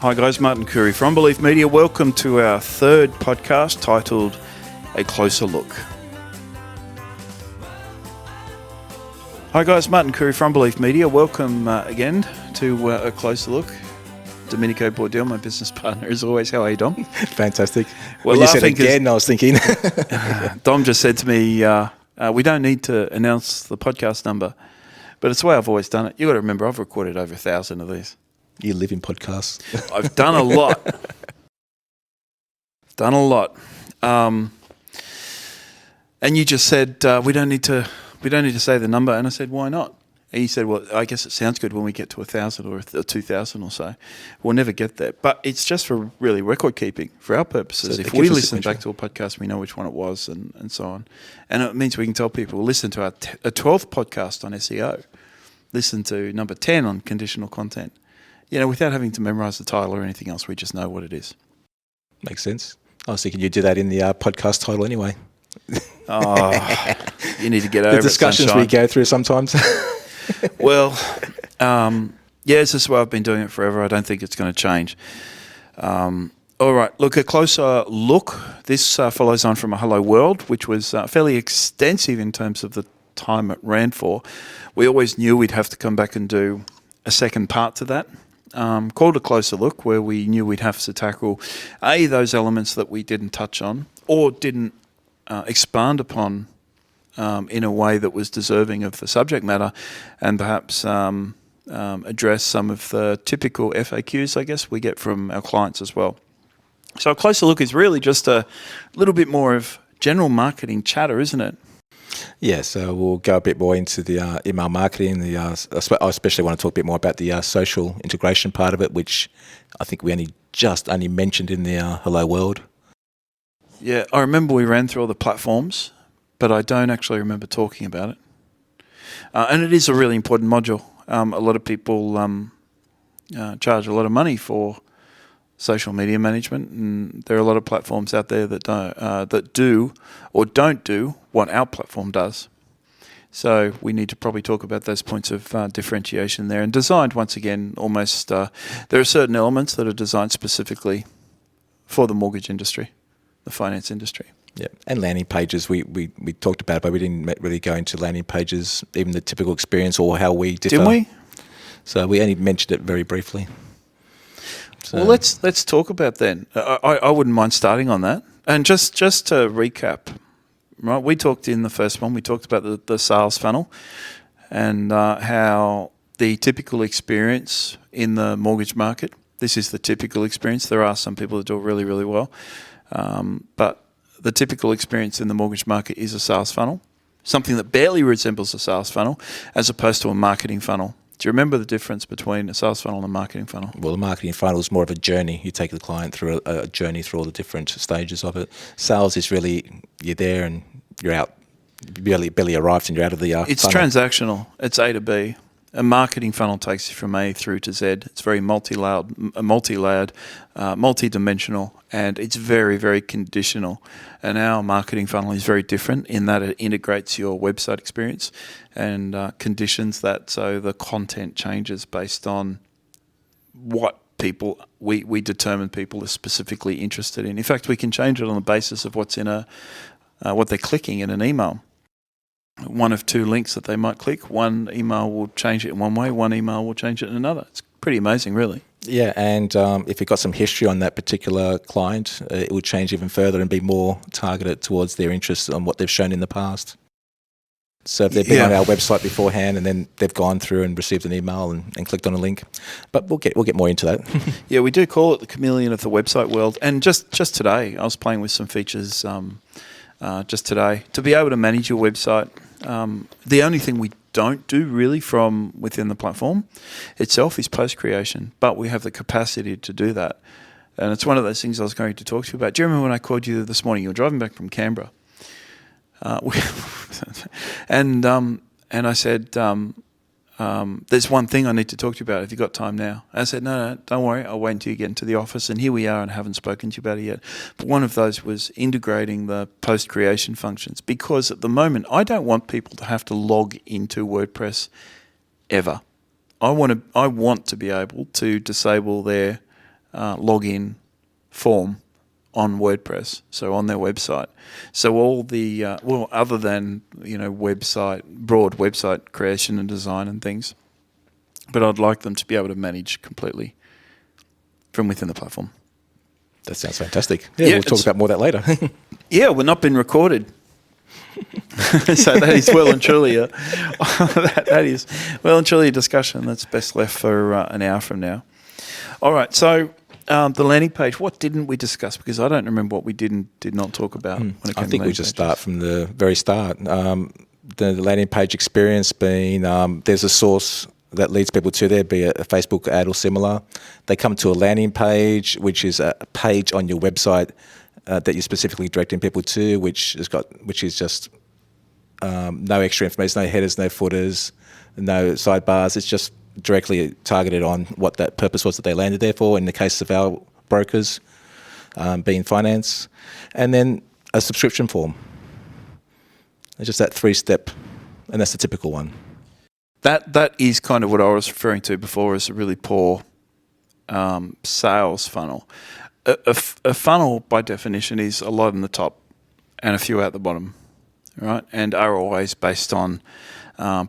Hi guys, Martin Curry from Belief Media. Welcome to our third podcast titled A Closer Look. Hi guys, Martin Curry from Belief Media. Welcome again to A Closer Look. Domenico Bordell, my business partner, as always. How are you, Dom? Fantastic. Well, when you said again, I was thinking. Dom just said to me, we don't need to announce the podcast number, but it's the way I've always done it. You've got to remember, I've recorded over 1,000 of these. You live in podcasts. I've done a lot. And you just said we don't need to say the number, and I said, why not? And you said, well, I guess it sounds good when we get to 1,000 or 2,000 or so. We'll never get there, but it's just for really record keeping for our purposes. So if we listen back to a podcast, we know which one it was, and so on. And it means we can tell people, listen to our 12th podcast on SEO, listen to number 10 on conditional content. You know, without having to memorize the title or anything else, we just know what it is. Makes sense. I was thinking you'd do that in the podcast title anyway. Oh, you need to get over the discussions it, we go through sometimes. Well, it's just the way I've been doing it forever. I don't think it's going to change. All right, look, a closer look. This follows on from a Hello World, which was fairly extensive in terms of the time it ran for. We always knew we'd have to come back and do a second part to that. Called A Closer Look, where we knew we'd have to tackle those elements that we didn't touch on or didn't expand upon in a way that was deserving of the subject matter, and perhaps address some of the typical FAQs, I guess, we get from our clients as well. So A Closer Look is really just a little bit more of general marketing chatter, isn't it? Yeah, so we'll go a bit more into the email marketing. I especially want to talk a bit more about the social integration part of it, which I think we only mentioned in the Hello World. Yeah, I remember we ran through all the platforms, but I don't actually remember talking about it. And it is a really important module. A lot of people charge a lot of money for social media management, and there are a lot of platforms out there that do or don't do what our platform does. So we need to probably talk about those points of differentiation there, and designed once again almost. There are certain elements that are designed specifically for the mortgage industry, the finance industry. Yeah, and landing pages. We talked about it, but we didn't really go into landing pages, even the typical experience or how we differ. Didn't we? So we only mentioned it very briefly. So. Well, let's talk about then. I wouldn't mind starting on that. And just to recap, right? We talked in the first one. We talked about the sales funnel and how the typical experience in the mortgage market. This is the typical experience. There are some people that do it really, really well, but the typical experience in the mortgage market is a sales funnel, something that barely resembles a sales funnel, as opposed to a marketing funnel. Do you remember the difference between a sales funnel and a marketing funnel? Well, the marketing funnel is more of a journey. You take the client through a journey through all the different stages of it. Sales is really, you're there and you're out. You barely arrived and you're out of the It's funnel. Transactional. It's A to B. A marketing funnel takes you from A through to Z. It's very multi-layered, multi-dimensional, and it's very, very conditional. And our marketing funnel is very different in that it integrates your website experience and conditions that, so the content changes based on what people we determine people are specifically interested in. In fact, we can change it on the basis of what's in what they're clicking in an email. One of two links that they might click. One email will change it in one way, one email will change it in another. It's pretty amazing, really. Yeah, and if you've got some history on that particular client, it will change even further and be more targeted towards their interests on what they've shown in the past. So if they've been on our website beforehand and then they've gone through and received an email and clicked on a link, but we'll get more into that. Yeah, we do call it the chameleon of the website world. And just today, I was playing with some features just today to be able to manage your website. The only thing we don't do really from within the platform itself is post creation, but we have the capacity to do that. And it's one of those things I was going to talk to you about. Do you remember when I called you this morning? You were driving back from Canberra. And I said, there's one thing I need to talk to you about. Have you got time now? I said, no, don't worry. I'll wait until you get into the office. And here we are, and I haven't spoken to you about it yet. But one of those was integrating the post-creation functions, because at the moment, I don't want people to have to log into WordPress ever. I want to be able to disable their login form on WordPress, so on their website. So all the other than broad website creation and design and things, but I'd like them to be able to manage completely from within the platform. That sounds fantastic. Yeah, we'll talk about more of that later. Yeah, we're not been recorded. So that is well and truly a discussion that's best left for an hour from now. All right, so the landing page. What didn't we discuss? Because I don't remember what we did not talk about. When it came I think to we just landing start from the very start. The landing page experience being there's a source that leads people to there, be it a Facebook ad or similar. They come to a landing page, which is a page on your website that you're specifically directing people to, which is just no extra information, no headers, no footers, no sidebars. It's just directly targeted on what that purpose was that they landed there for. In the case of our brokers, being finance, and then a subscription form. It's just that 3-step, and that's the typical one. That is kind of what I was referring to before as a really poor sales funnel. A funnel, by definition, is a lot in the top and a few out the bottom, right? And are always based on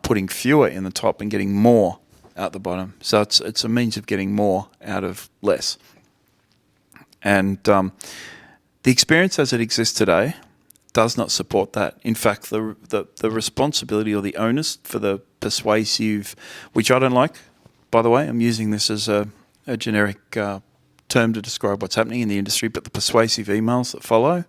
putting fewer in the top and getting more out the bottom. So it's a means of getting more out of less. And the experience as it exists today does not support that. In fact, the responsibility or the onus for the persuasive, which I don't like, by the way, I'm using this as a generic term to describe what's happening in the industry, but the persuasive emails that follow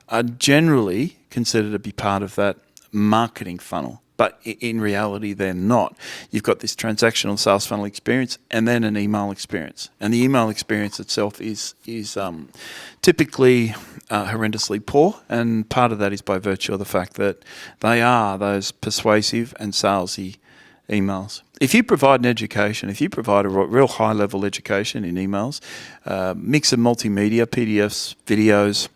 are generally considered to be part of that marketing funnel. But in reality, they're not. You've got this transactional sales funnel experience and then an email experience. And the email experience itself is typically horrendously poor. And part of that is by virtue of the fact that they are those persuasive and salesy emails. If you provide an education, if you provide a real high-level education in emails, mix of multimedia, PDFs, videos,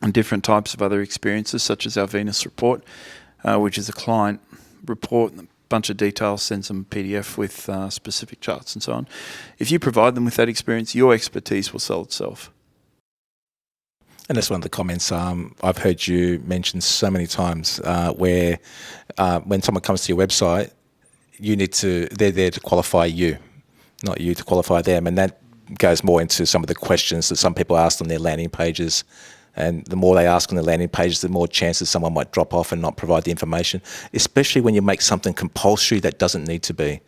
and different types of other experiences, such as our Venus report, which is a client report, a bunch of details, sends them a PDF with specific charts and so on. If you provide them with that experience, your expertise will sell itself. And that's one of the comments I've heard you mention so many times, where when someone comes to your website, they're there to qualify you, not you to qualify them. And that goes more into some of the questions that some people ask on their landing pages. And the more they ask on the landing pages, the more chances someone might drop off and not provide the information, especially when you make something compulsory that doesn't need to be.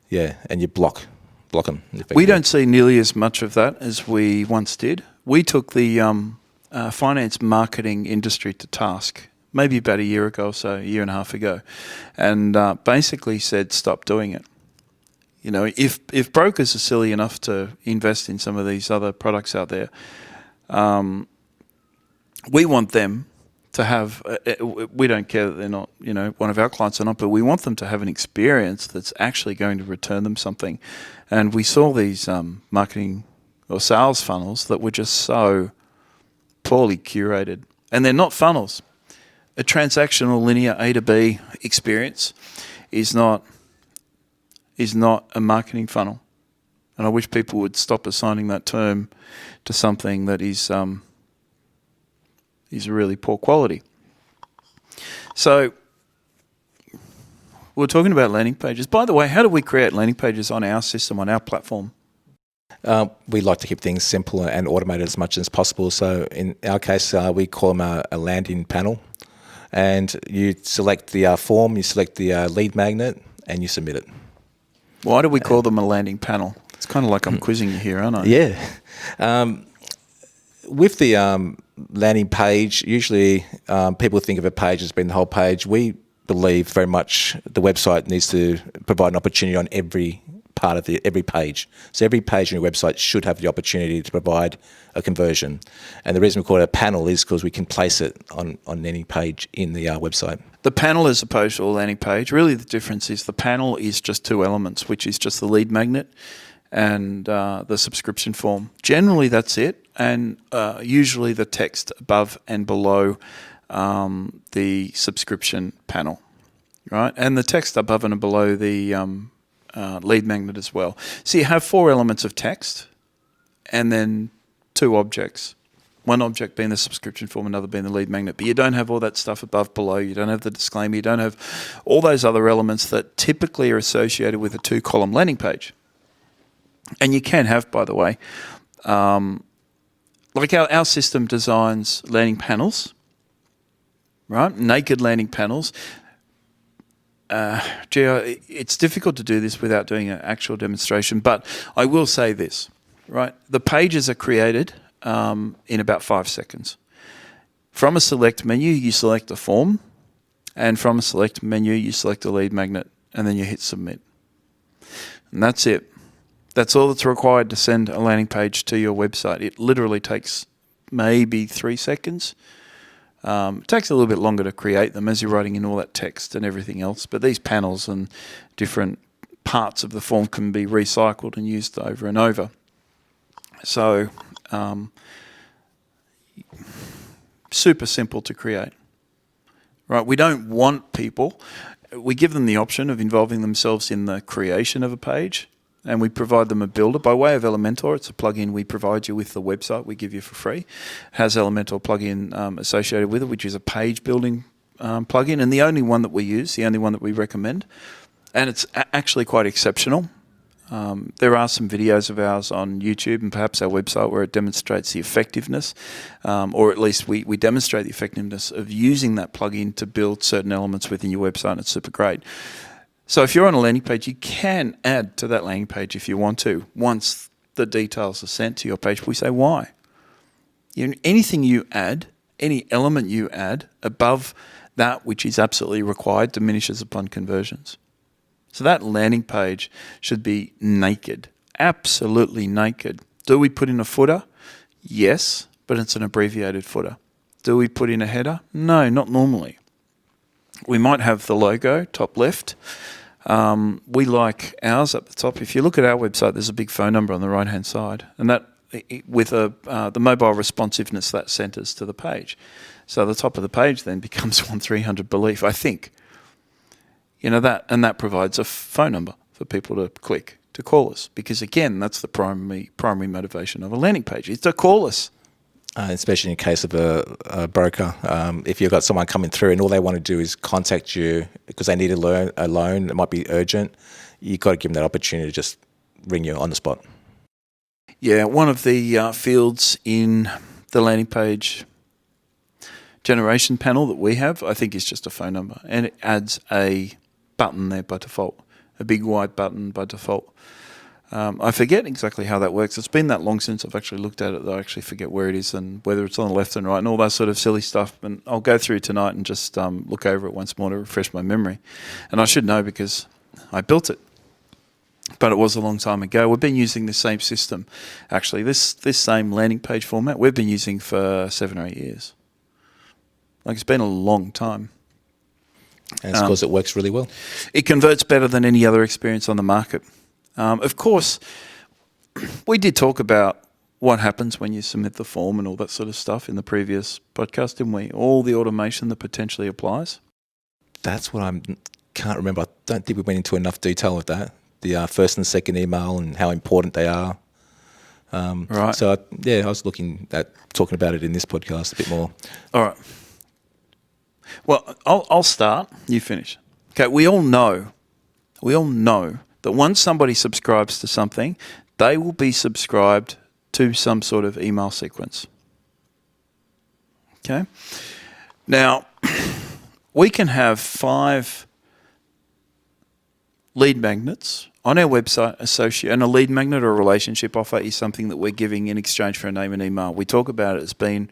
Yeah, and you block them. We don't see nearly as much of that as we once did. We took the finance marketing industry to task maybe about a year ago or so, a year and a half ago, and basically said, stop doing it. You know, if brokers are silly enough to invest in some of these other products out there, we want them to have, we don't care that they're not, one of our clients or not, but we want them to have an experience that's actually going to return them something. And we saw these marketing or sales funnels that were just so poorly curated. And they're not funnels. A transactional linear A to B experience is not a marketing funnel. And I wish people would stop assigning that term to something that is really poor quality. So we're talking about landing pages. By the way, how do we create landing pages on our system, on our platform? We like to keep things simple and automated as much as possible. So in our case, we call them a landing panel. And you select the form, you select the lead magnet, and you submit it. Why do we call them a landing panel? It's kind of like I'm quizzing you here, aren't I? Yeah. With the landing page, usually people think of a page as being the whole page. We believe very much the website needs to provide an opportunity on every part of every page. So every page on your website should have the opportunity to provide a conversion. And the reason we call it a panel is because we can place it on any page in the website. The panel as opposed to a landing page, really the difference is the panel is just two elements, which is just the lead magnet and the subscription form. Generally, that's it. And usually the text above and below the subscription panel, right? And the text above and below the lead magnet as well. So you have four elements of text and then 2 objects. One object being the subscription form, another being the lead magnet. But you don't have all that stuff above, below. You don't have the disclaimer. You don't have all those other elements that typically are associated with a 2-column landing page. And you can have, by the way, like our system designs landing panels, right? Naked landing panels. It's difficult to do this without doing an actual demonstration, but I will say this, right? The pages are created in about 5 seconds. From a select menu, you select a form, and from a select menu, you select a lead magnet, and then you hit submit. And that's it. That's all that's required to send a landing page to your website. It literally takes maybe 3 seconds. It takes a little bit longer to create them as you're writing in all that text and everything else, but these panels and different parts of the form can be recycled and used over and over. So, super simple to create. Right? We don't want people, we give them the option of involving themselves in the creation of a page, and we provide them a builder by way of Elementor. It's a plugin we provide you with the website we give you for free. It has Elementor plugin associated with it, which is a page building plugin, and the only one that we use, the only one that we recommend. And it's actually quite exceptional. There are some videos of ours on YouTube and perhaps our website where it demonstrates the effectiveness, or at least we demonstrate the effectiveness of using that plugin to build certain elements within your website, and it's super great. So if you're on a landing page, you can add to that landing page if you want to, once the details are sent to your page. We say why. Anything you add, any element you add above that which is absolutely required diminishes upon conversions. So that landing page should be naked, absolutely naked. Do we put in a footer? Yes, but it's an abbreviated footer. Do we put in a header? No, not normally. We might have the logo, top left. We like ours at the top. If you look at our website, there's a big phone number on the right-hand side, and that with the mobile responsiveness that centers to the page. So the top of the page then becomes 1300 Belief, I think. That provides a phone number for people to click to call us, because again, that's the primary motivation of a landing page, is to call us. Especially in case of a broker, if you've got someone coming through and all they want to do is contact you because they need a loan, it might be urgent, you've got to give them that opportunity to just ring you on the spot. Yeah, one of the fields in the landing page generation panel that we have, I think, is just a phone number, and it adds a button there by default, a big white button by default. I forget exactly how that works. It's been that long since I've actually looked at it that I actually forget where it is and whether it's on the left and right and all that sort of silly stuff. And I'll go through tonight and just look over it once more to refresh my memory. And I should know because I built it. But it was a long time ago. We've been using the same system. Actually, this same landing page format we've been using for 7 or 8 years. Like, it's been a long time. And it's because it works really well. It converts better than any other experience on the market. Of course, we did talk about what happens when you submit the form and all that sort of stuff in the previous podcast, didn't we? All the automation that potentially applies. That's what I can't remember. I don't think we went into enough detail of that. The first and second email and how important they are. Right. So, I was looking at talking about it in this podcast a bit more. All right. Well, I'll start. You finish. Okay, we all know that once somebody subscribes to something, they will be subscribed to some sort of email sequence. Okay? Now, we can have 5 lead magnets on our website and a lead magnet or a relationship offer is something that we're giving in exchange for a name and email. We talk about it as being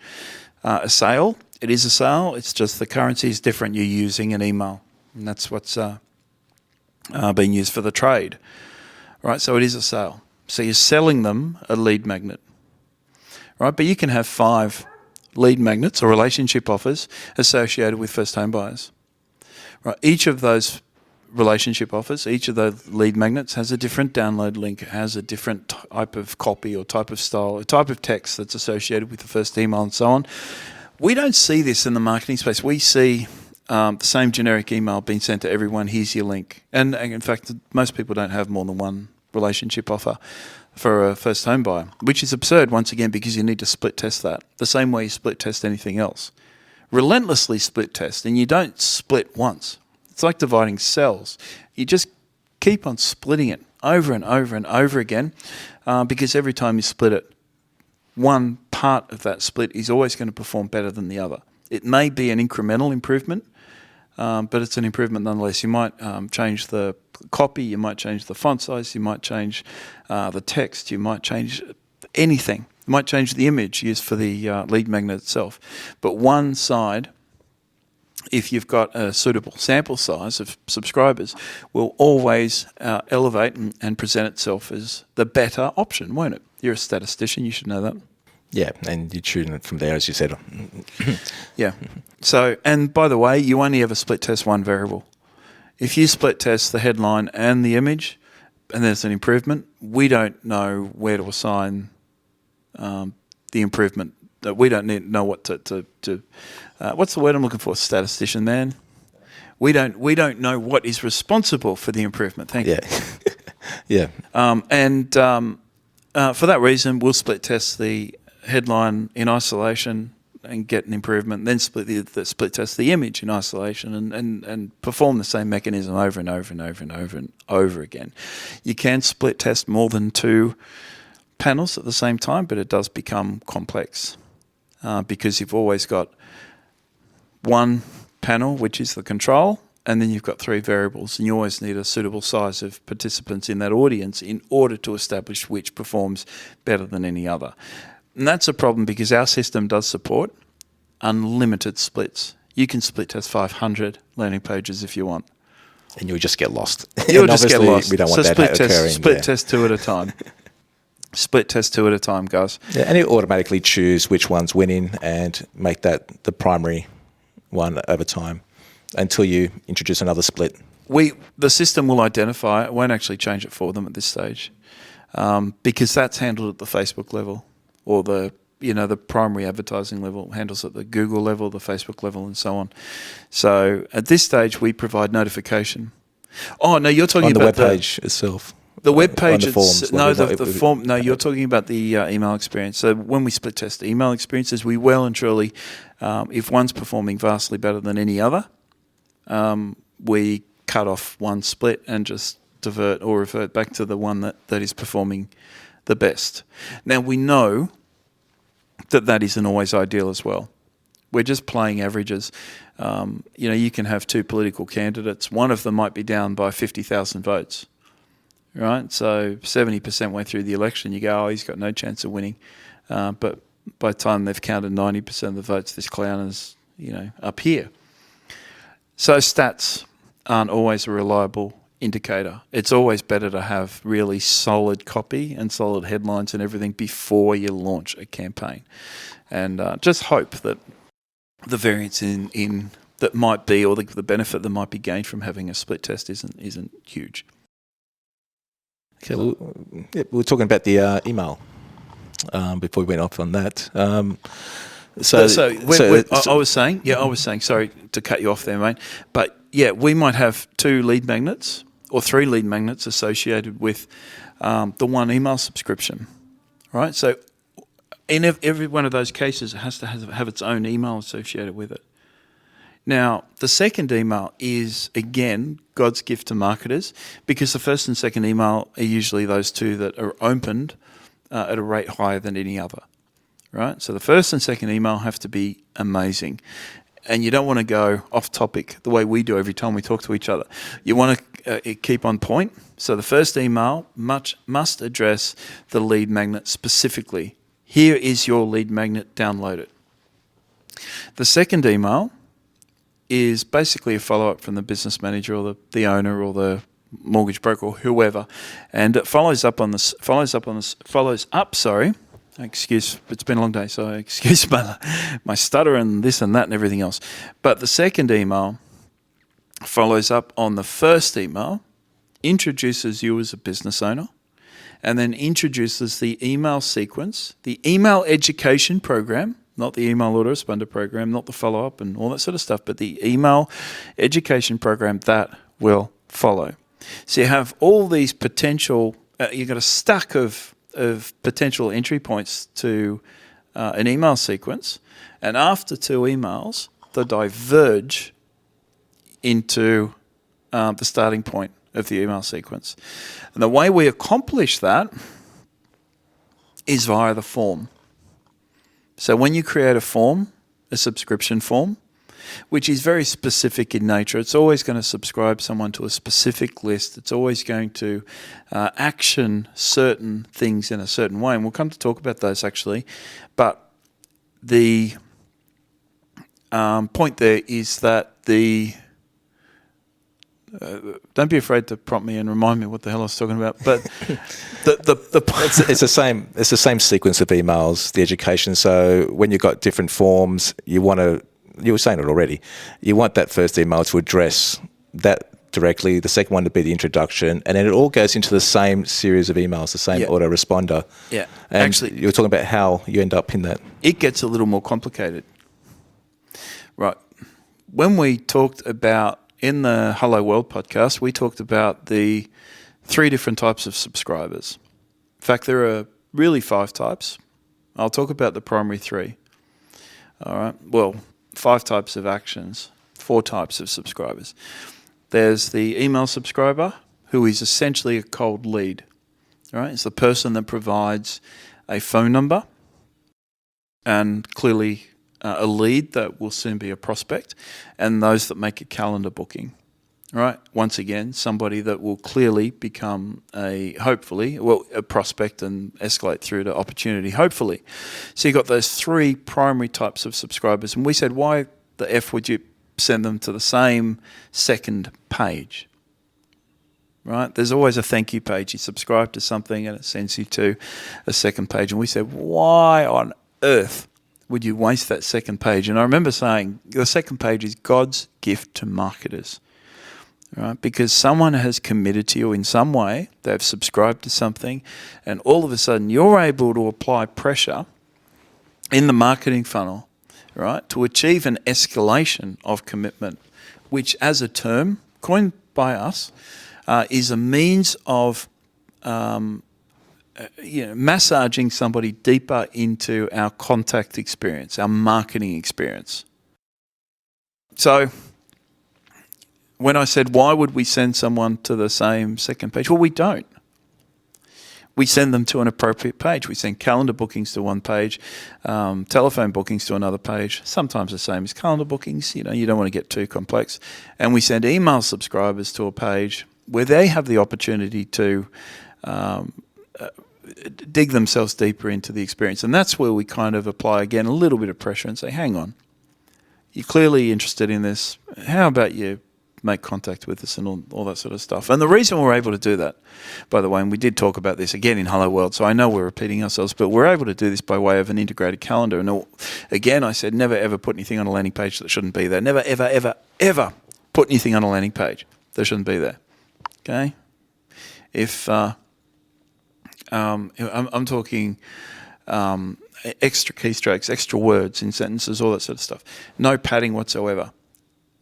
a sale. It is a sale. It's just the currency is different. You're using an email, and that's what's being used for the trade, right? So it is a sale. So you're selling them a lead magnet, right? But you can have 5 lead magnets or relationship offers associated with first home buyers, right? Each of those relationship offers, each of those lead magnets has a different download link, has a different type of copy or type of style, a type of text that's associated with the first email and so on. We don't see this in the marketing space. We see the same generic email being sent to everyone. Here's your link. And in fact, most people don't have more than one relationship offer for a first home buyer, which is absurd once again because you need to split test that the same way you split test anything else. Relentlessly split test, and you don't split once. It's like dividing cells. You just keep on splitting it over and over and over again because every time you split it, one part of that split is always going to perform better than the other. It may be an incremental improvement, but it's an improvement nonetheless. You might change the copy, you might change the font size, you might change the text, you might change anything. You might change the image used for the lead magnet itself. But one side, if you've got a suitable sample size of subscribers, will always elevate and present itself as the better option, won't it? You're a statistician, you should know that. Yeah, and you tune it from there, as you said. Yeah. So, and by the way, you only ever split test one variable. If you split test the headline and the image, and there's an improvement, we don't know where to assign the improvement. We don't know what to what's the word I'm looking for? Statistician, man. We don't know what is responsible for the improvement. Thank you. Yeah. For that reason, we'll split test the headline in isolation and get an improvement, then split test the image in isolation and perform the same mechanism over and over and over and over and over again. You can split test more than two panels at the same time, but it does become complex because you've always got one panel, which is the control, and then you've got three variables, and you always need a suitable size of participants in that audience in order to establish which performs better than any other. And that's a problem because our system does support unlimited splits. You can split test 500 landing pages if you want. And you'll just get lost. You'll just get lost. We don't want that occurring. Split test two at a time. Split test two at a time, guys. Yeah, and it automatically choose which one's winning and make that the primary one over time until you introduce another split. The system will identify it. Won't actually change it for them at this stage because that's handled at the Facebook level or the primary advertising level, handles at the Google level, the Facebook level, and so on. So at this stage, we provide notification. Oh no, you're talking about the web page itself. The web page, the forms, the form. No, you're talking about the email experience. So when we split test the email experiences, we well and truly, if one's performing vastly better than any other, we cut off one split and just divert or revert back to the one that is performing the best. Now we know that isn't always ideal as well. We're just playing averages. You can have two political candidates. One of them might be down by 50,000 votes. Right, so 70% way through the election, you go, oh, he's got no chance of winning. But by the time they've counted 90% of the votes, this clown is, up here. So stats aren't always a reliable indicator. It's always better to have really solid copy and solid headlines and everything before you launch a campaign, and just hope that the variance in that might be, or the benefit that might be gained from having a split test isn't huge. Okay, we were talking about the email before we went off on that. I was saying, sorry to cut you off there, mate, but yeah, we might have two lead magnets or three lead magnets associated with the one email subscription, right? So in every one of those cases, it has to have its own email associated with it. Now, the second email is, again, God's gift to marketers because the first and second email are usually those two that are opened at a rate higher than any other, right? So the first and second email have to be amazing. And you don't want to go off topic the way we do every time we talk to each other. You want to keep on point. So the first email must address the lead magnet specifically. Here is your lead magnet, download it. The second email is basically a follow-up from the business manager or the owner or the mortgage broker or whoever, and it follows up. Excuse, it's been a long day, so excuse my stutter and this and that and everything else. But the second email follows up on the first email, introduces you as a business owner, and then introduces the email sequence, the email education program, not the email autoresponder program, not the follow-up and all that sort of stuff, but the email education program that will follow. So you have all these potential you've got a stack of potential entry points to an email sequence, and after 2 emails, they diverge into the starting point of the email sequence. And the way we accomplish that is via the form. So when you create a form, a subscription form, which is very specific in nature, it's always going to subscribe someone to a specific list. It's always going to action certain things in a certain way. And we'll come to talk about those actually. But the point there is that don't be afraid to prompt me and remind me what the hell I was talking about. But the point It's the same sequence of emails, the education. So when you've got different forms, you were saying it already, you want that first email to address that directly, the second one to be the introduction, and then it all goes into the same series of emails, the same autoresponder. Yeah. And actually, you were talking about how you end up in that. It gets a little more complicated. Right. When we talked about, in the Hello World podcast, we talked about the 3 different types of subscribers. In fact, there are really 5 types. I'll talk about the primary 3. All right. Well, 5 types of actions, 4 types of subscribers. There's the email subscriber, who is essentially a cold lead. All right. It's the person that provides a phone number and clearly a lead that will soon be a prospect, and those that make a calendar booking. Right. Once again, somebody that will clearly become a prospect and escalate through to opportunity, hopefully. So you've got those 3 primary types of subscribers. And we said, why the F would you send them to the same second page? Right? There's always a thank you page. You subscribe to something and it sends you to a second page. And we said, why on earth would you waste that second page? And I remember saying, the second page is God's gift to marketers. Right? Because someone has committed to you in some way, they've subscribed to something, and all of a sudden you're able to apply pressure in the marketing funnel, right, to achieve an escalation of commitment, which as a term coined by us is a means of massaging somebody deeper into our contact experience, our marketing experience. So when I said, why would we send someone to the same second page? Well, we don't. We send them to an appropriate page. We send calendar bookings to one page, telephone bookings to another page, sometimes the same as calendar bookings. You don't want to get too complex. And we send email subscribers to a page where they have the opportunity to dig themselves deeper into the experience. And that's where we kind of apply, again, a little bit of pressure and say, hang on, you're clearly interested in this. How about you make contact with us and all that sort of stuff? And the reason we're able to do that, by the way, and we did talk about this again in Hello World, so I know we're repeating ourselves, but we're able to do this by way of an integrated calendar. And again, I said never ever put anything on a landing page that shouldn't be there. Never ever ever ever put anything on a landing page that shouldn't be there. Okay? If I'm talking extra keystrokes, extra words in sentences, all that sort of stuff. No padding whatsoever.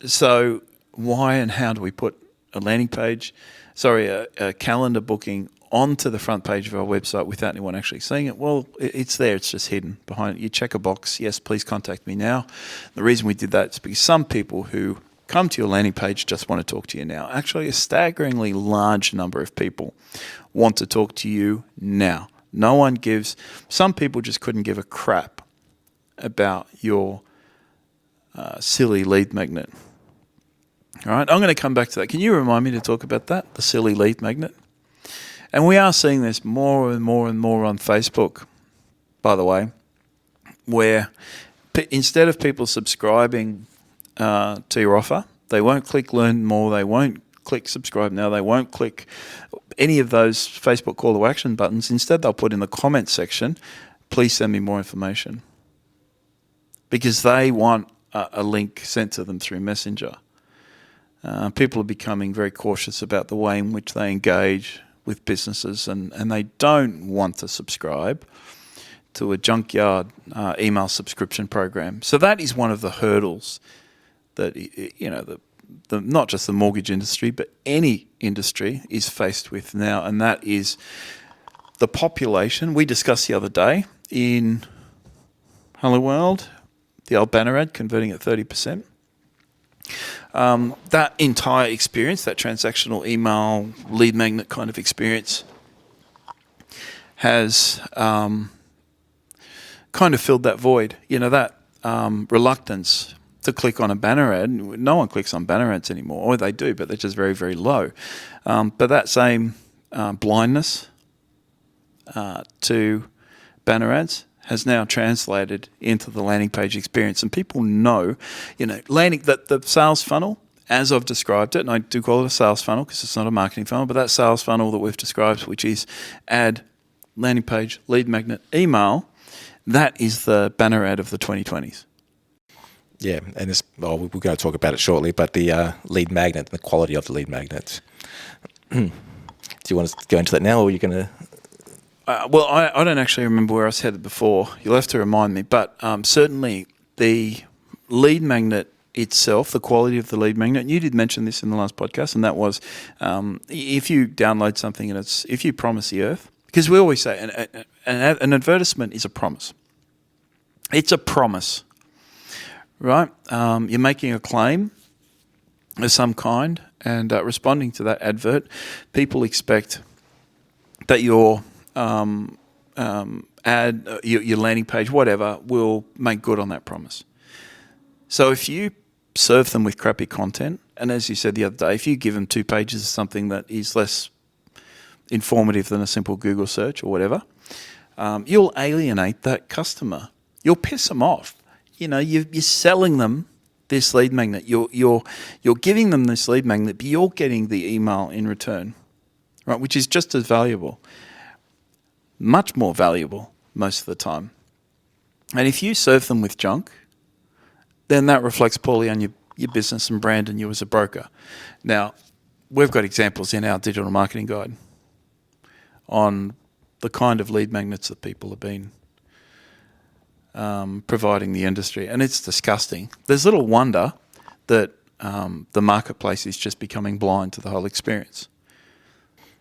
So why and how do we put a landing page, a calendar booking onto the front page of our website without anyone actually seeing it? Well, it's there. It's just hidden behind it. You check a box. Yes, please contact me now. The reason we did that is because some people who come to your landing page just want to talk to you now. Actually, a staggeringly large number of people want to talk to you now. Some people just couldn't give a crap about your silly lead magnet. All right, I'm going to come back to that. Can you remind me to talk about that, the silly lead magnet? And we are seeing this more and more and more on Facebook, by the way, where instead of people subscribing to your offer, they won't click learn more, they won't click subscribe now, they won't click any of those Facebook call to action buttons. Instead, they'll put in the comment section, please send me more information, because they want a link sent to them through Messenger. People are becoming very cautious about the way in which they engage with businesses, and they don't want to subscribe to a junkyard email subscription program. So that is one of the hurdles that not just the mortgage industry, but any industry is faced with now, and that is the population. We discussed the other day in Hello World, the old banner ad converting at 30%. That entire experience, that transactional email lead magnet kind of experience, has kind of filled that void. That reluctance to click on a banner ad. No one clicks on banner ads anymore, or they do, but they're just very, very low. But that same blindness to banner ads has now translated into the landing page experience, and people know, that the sales funnel, as I've described it, and I do call it a sales funnel because it's not a marketing funnel, but that sales funnel that we've described, which is ad, landing page, lead magnet, email, that is the banner ad of the 2020s. Yeah, and we're going to talk about it shortly, but the lead magnet, the quality of the lead magnet. Do you want to go into that now, or are you going to... Well, I don't actually remember where I was headed before. You'll have to remind me. But certainly the lead magnet itself, the quality of the lead magnet, and you did mention this in the last podcast, and that was if you download something and if you promise the earth, because we always say an advertisement is a promise. It's a promise, right? You're making a claim of some kind, and responding to that advert, people expect that your ad, your landing page, whatever, will make good on that promise. So if you serve them with crappy content, and as you said the other day, if you give them 2 pages of something that is less informative than a simple Google search or whatever, you'll alienate that customer. You'll piss them off. You're selling them this lead magnet. You're giving them this lead magnet, but you're getting the email in return, right? Which is just as valuable. Much more valuable most of the time. And if you serve them with junk, then that reflects poorly on your business and brand and you as a broker. Now, we've got examples in our digital marketing guide on the kind of lead magnets that people have been providing the industry, and it's disgusting. There's little wonder that the marketplace is just becoming blind to the whole experience.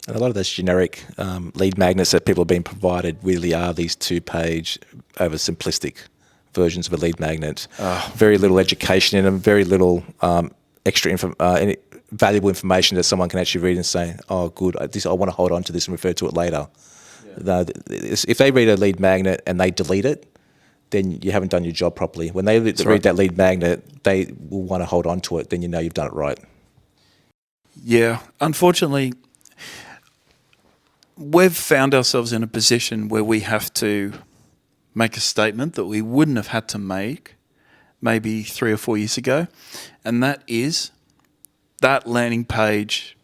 And a lot of those generic lead magnets that people have been provided really are these 2-page, oversimplistic versions of a lead magnet. Very little education in them, very little extra any valuable information that someone can actually read and say, oh, good, I want to hold on to this and refer to it later. Yeah. If they read a lead magnet and they delete it, then you haven't done your job properly. When they read that lead magnet, they will want to hold on to it, then you know you've done it right. Yeah, unfortunately, we've found ourselves in a position where we have to make a statement that we wouldn't have had to make maybe 3 or 4 years ago, and that is that landing page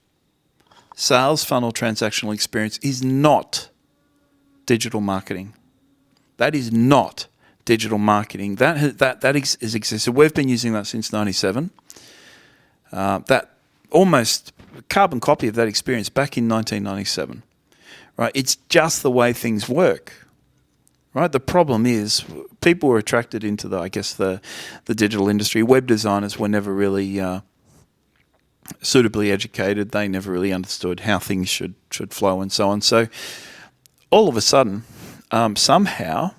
sales funnel transactional experience is not digital marketing. That is not digital marketing. That has existed. We've been using that since 97. That almost carbon copy of that experience back in 1997. Right? It's just the way things work. Right? The problem is people were attracted into the digital industry. Web designers were never really suitably educated. They never really understood how things should flow and so on. So all of a sudden, somehow,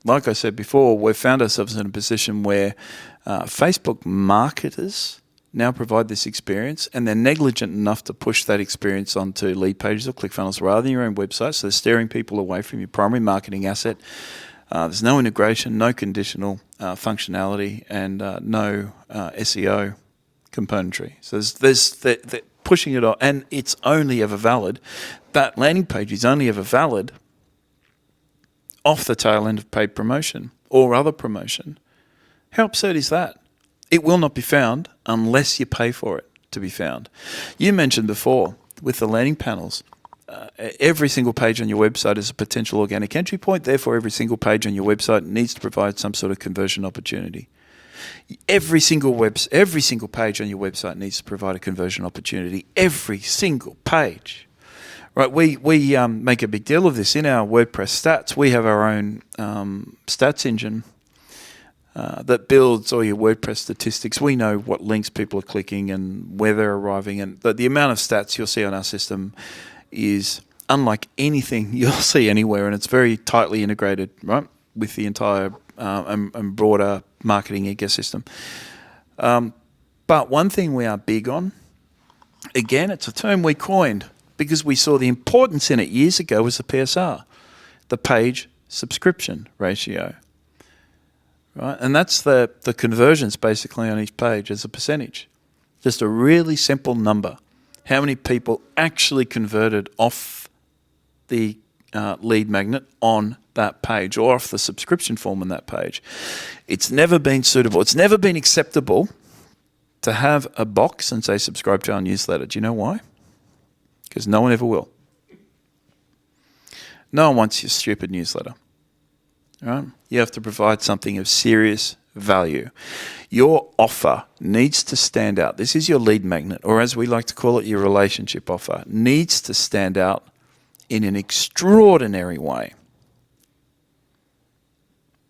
like I said before, we've found ourselves in a position where Facebook marketers now provide this experience, and they're negligent enough to push that experience onto lead pages or ClickFunnels rather than your own website. So they're steering people away from your primary marketing asset. There's no integration, no conditional functionality, and no SEO componentry. So they're pushing it on, and it's only ever valid. That landing page is only ever valid off the tail end of paid promotion or other promotion. How absurd is that? It will not be found unless you pay for it to be found. You mentioned before with the landing panels, every single page on your website is a potential organic entry point. Therefore, every single page on your website needs to provide some sort of conversion opportunity. Every single page on your website needs to provide a conversion opportunity. Every single page. Right, we make a big deal of this in our WordPress stats. We have our own stats engine that builds all your WordPress statistics. We know what links people are clicking and where they're arriving, and the amount of stats you'll see on our system is unlike anything you'll see anywhere, and it's very tightly integrated, right, with the entire and broader marketing ecosystem. But one thing we are big on, again, it's a term we coined because we saw the importance in it years ago, was the PSR, the page subscription ratio. Right, and that's the conversions basically on each page as a percentage. Just a really simple number. How many people actually converted off the lead magnet on that page or off the subscription form on that page? It's never been suitable. It's never been acceptable to have a box and say subscribe to our newsletter. Do you know why? Because no one ever will. No one wants your stupid newsletter. Right? You have to provide something of serious value. Your offer needs to stand out. This is your lead magnet, or as we like to call it, your relationship offer, needs to stand out in an extraordinary way.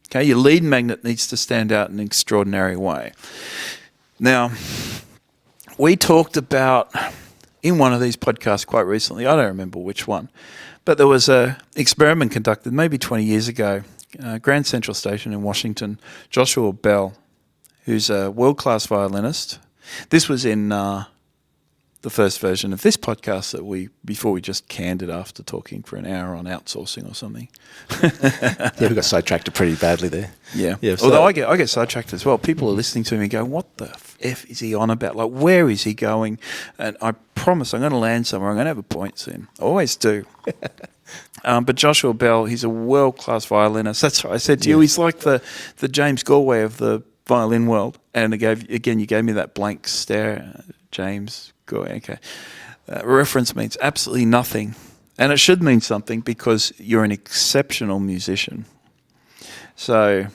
Okay, your lead magnet needs to stand out in an extraordinary way. Now, we talked about, in one of these podcasts quite recently, I don't remember which one, but there was an experiment conducted maybe 20 years ago, Grand Central Station in Washington. Joshua Bell, who's a world-class violinist. This was in the first version of this podcast before we just canned it after talking for an hour on outsourcing or something. Yeah, we got sidetracked pretty badly there. Yeah. So Although I get sidetracked as well. People are listening to me and go, what the F is he on about? Like, where is he going? And I promise I'm going to land somewhere. I'm going to have a point soon. I always do. But Joshua Bell, he's a world-class violinist. That's what I said to you. He's like the James Galway of the violin world. And you gave me that blank stare, James Galway. Okay. Reference means absolutely nothing. And it should mean something because you're an exceptional musician. So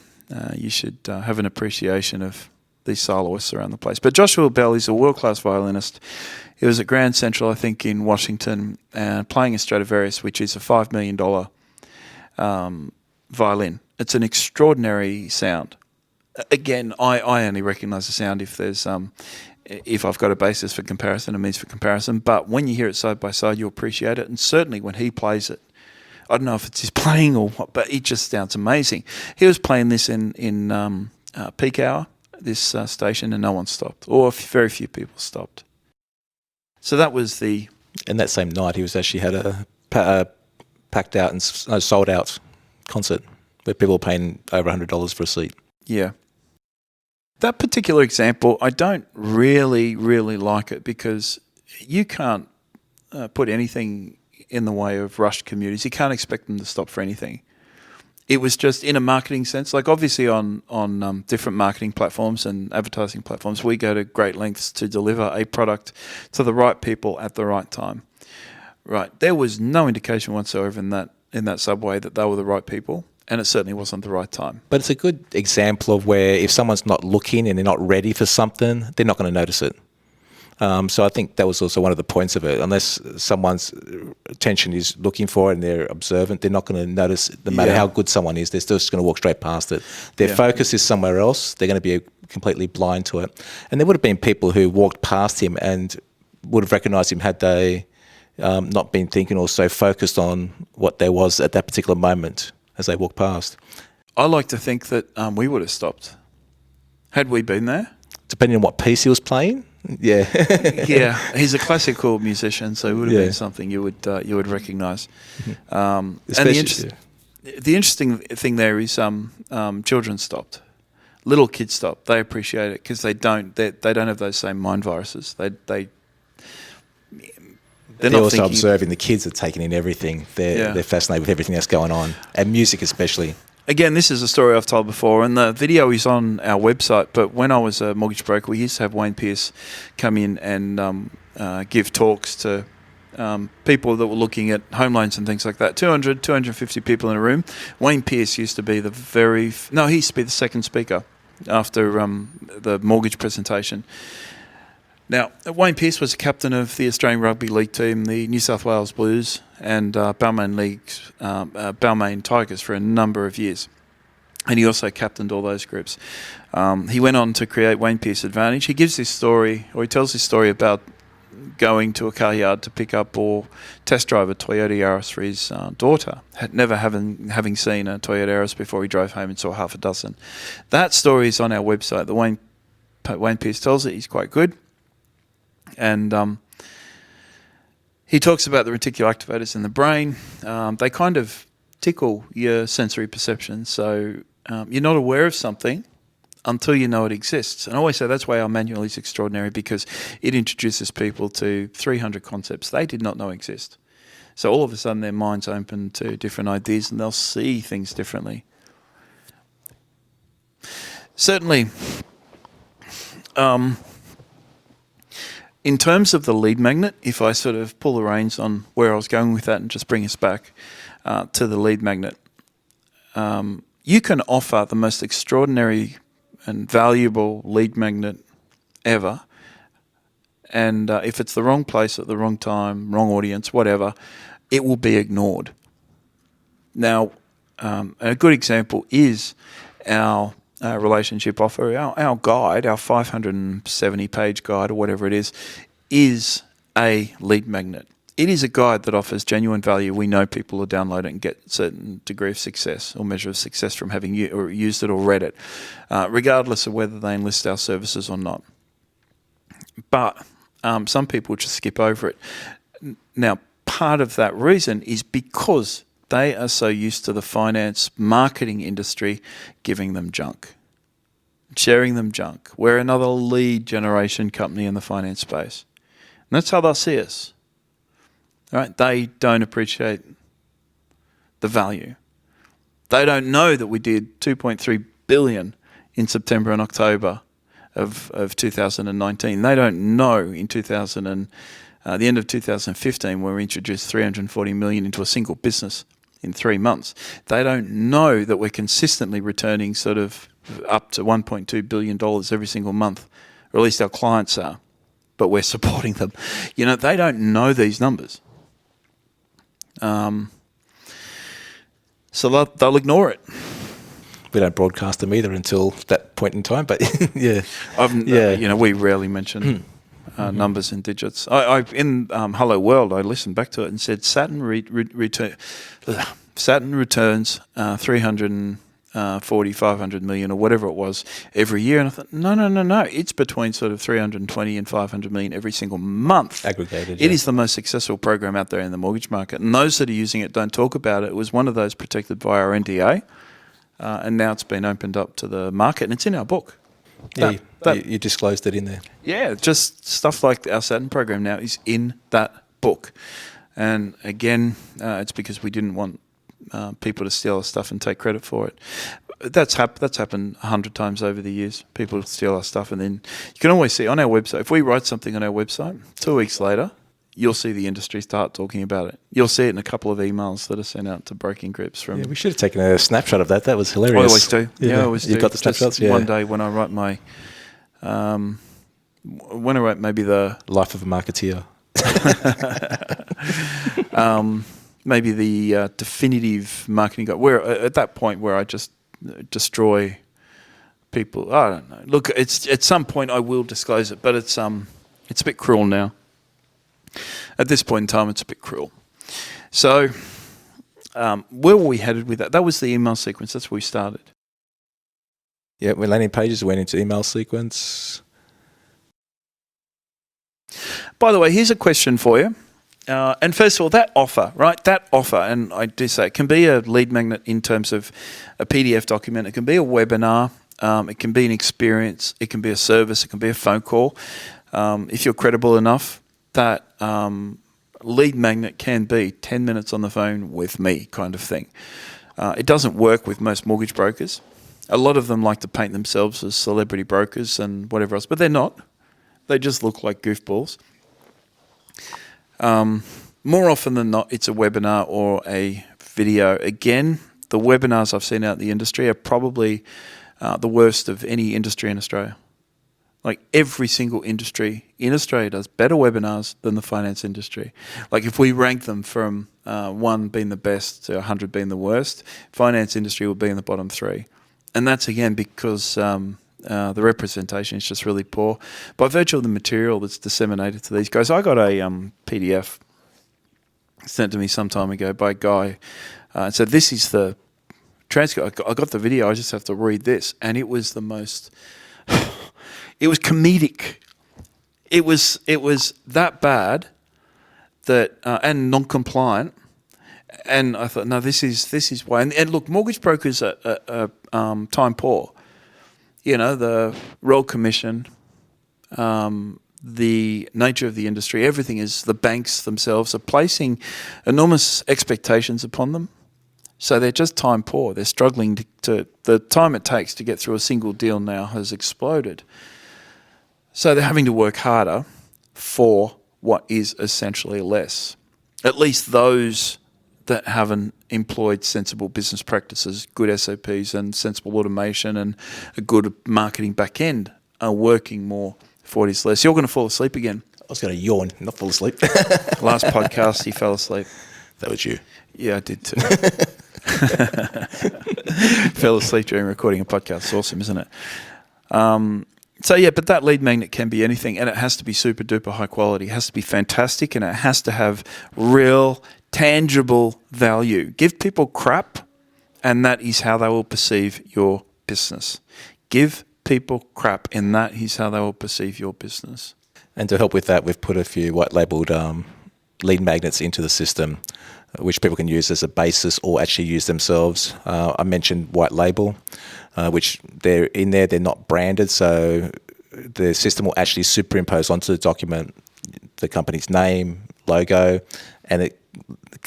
you should have an appreciation of these soloists around the place. But Joshua Bell is a world-class violinist. He was at Grand Central, I think, in Washington, playing a Stradivarius, which is a $5 million violin. It's an extraordinary sound. Again, I only recognise the sound if I've got a basis for comparison, a means for comparison. But when you hear it side by side, you appreciate it. And certainly when he plays it, I don't know if it's his playing or what, but it just sounds amazing. He was playing this in peak hour, this station, and no one stopped, or very few people stopped. So that was the... And that same night, he was actually had a packed out and sold out concert where people were paying over $100 for a seat. Yeah. That particular example, I don't really, really like it because you can't put anything in the way of rushed commuters. You can't expect them to stop for anything. It was just in a marketing sense, like obviously on different marketing platforms and advertising platforms, we go to great lengths to deliver a product to the right people at the right time. Right. There was no indication whatsoever in that subway that they were the right people, and it certainly wasn't the right time. But it's a good example of where if someone's not looking and they're not ready for something, they're not going to notice it. So I think that was also one of the points of it. Unless someone's attention is looking for it and they're observant, they're not going to notice, no matter how good someone is, they're still just going to walk straight past it. Their focus is somewhere else. They're going to be completely blind to it. And there would have been people who walked past him and would have recognised him had they not been thinking or so focused on what there was at that particular moment as they walked past. I like to think that we would have stopped. Had we been there? Depending on what piece he was playing. Yeah. Yeah, he's a classical musician, so it would have been something you would recognise. And the interesting thing there is children stopped, little kids stopped. They appreciate it because they don't have those same mind viruses. They're also observing the kids are taking in everything. They're fascinated with everything that's going on, and music especially. Again, this is a story I've told before, and the video is on our website. But when I was a mortgage broker, we used to have Wayne Pearce come in and give talks to people that were looking at home loans and things like that. 250 people in a room. Wayne Pearce used to be he used to be the second speaker after the mortgage presentation. Now, Wayne Pearce was the captain of the Australian Rugby League team, the New South Wales Blues, and Balmain Tigers for a number of years. And he also captained all those groups. He went on to create Wayne Pearce Advantage. He gives this story, or he tells this story about going to a car yard to pick up or test drive a Toyota Yaris for his daughter, never having seen a Toyota Yaris before. He drove home and saw half a dozen. That story is on our website. The Wayne Pearce tells it. He's quite good. And he talks about the reticular activators in the brain. They kind of tickle your sensory perception. So you're not aware of something until you know it exists. And I always say that's why our manual is extraordinary, because it introduces people to 300 concepts they did not know exist. So all of a sudden their mind's open to different ideas and they'll see things differently. Certainly, in terms of the lead magnet, if I sort of pull the reins on where I was going with that and just bring us back to the lead magnet, you can offer the most extraordinary and valuable lead magnet ever, and if it's the wrong place at the wrong time, wrong audience, whatever, it will be ignored. Now, a good example is our relationship offer. Our guide, our 570-page guide or whatever it is a lead magnet. It is a guide that offers genuine value. We know people will download it and get a certain degree of success or measure of success from having used it or read it, regardless of whether they enlist our services or not. But some people just skip over it. Now, part of that reason is because they are so used to the finance marketing industry giving them junk, sharing them junk. We're another lead generation company in the finance space. And that's how they'll see us. Right? They don't appreciate the value. They don't know that we did 2.3 billion in September and October of 2019. They don't know in the end of 2015 when we introduced 340 million into a single business in 3 months. They don't know that we're consistently returning sort of up to $1.2 billion every single month, or at least our clients are, but we're supporting them. They don't know these numbers. So they'll ignore it. We don't broadcast them either until that point in time, but yeah. We rarely mention numbers and digits. I in Hello World, I listened back to it and said Saturn returns 340, 500 million or whatever it was every year. And I thought, no. It's between sort of 320 and 500 million every single month. Aggregated. It is the most successful program out there in the mortgage market. And those that are using it don't talk about it. It was one of those protected by our NDA. And now it's been opened up to the market and it's in our book. You disclosed it in there. Yeah, just stuff like our Saturn program now is in that book. And again, it's because we didn't want people to steal our stuff and take credit for it. That's happened 100 times over the years. People steal our stuff, and then you can always see on our website, if we write something on our website, 2 weeks later, you'll see the industry start talking about it. You'll see it in a couple of emails that are sent out to broking groups from... Yeah, we should have taken a snapshot of that. That was hilarious. I always do. Yeah, I always do. You've got the snapshots? Yeah. One day when I write my... when I write maybe the... Life of a Marketeer. Maybe the definitive marketing guide, where at that point where I just destroy people. I don't know. Look, it's at some point I will disclose it, but it's a bit cruel now. At this point in time, it's a bit cruel. So where were we headed with that? That was the email sequence. That's where we started. Yeah, when landing pages went into email sequence. By the way, here's a question for you. And first of all, that offer, right? That offer, and I do say it can be a lead magnet in terms of a PDF document. It can be a webinar. It can be an experience. It can be a service. It can be a phone call. If you're credible enough, that lead magnet can be 10 minutes on the phone with me kind of thing. It doesn't work with most mortgage brokers. A lot of them like to paint themselves as celebrity brokers and whatever else, but they're not. They just look like goofballs. More often than not, it's a webinar or a video. Again, the webinars I've seen out in the industry are probably the worst of any industry in Australia. Like every single industry in Australia does better webinars than the finance industry. Like if we rank them from 1 being the best to 100 being the worst, finance industry will be in the bottom 3. And that's, again, because the representation is just really poor. By virtue of the material that's disseminated to these guys, I got a PDF sent to me some time ago by a guy and said, this is the transcript. I got the video, I just have to read this. And it was the most... it was comedic. It was that bad that and non-compliant. And I thought, no, this is why. And look, mortgage brokers are time poor. The Royal Commission, the nature of the industry, everything is, the banks themselves are placing enormous expectations upon them. So they're just time poor. They're struggling to the time it takes to get through a single deal now has exploded. So they're having to work harder for what is essentially less. At least those that haven't employed sensible business practices, good SOPs and sensible automation and a good marketing back end are working more for what is less. You're going to fall asleep again. I was going to yawn, not fall asleep. Last podcast, he fell asleep. That was you. Yeah, I did too. Fell asleep during recording a podcast. It's awesome, isn't it? But that lead magnet can be anything, and it has to be super duper high quality. It has to be fantastic, and it has to have real, tangible value. Give people crap, and that is how they will perceive your business. Give people crap, and that is how they will perceive your business. And to help with that, we've put a few white-labelled lead magnets into the system, which people can use as a basis or actually use themselves. I mentioned white label, which they're in there, they're not branded, so the system will actually superimpose onto the document the company's name, logo, and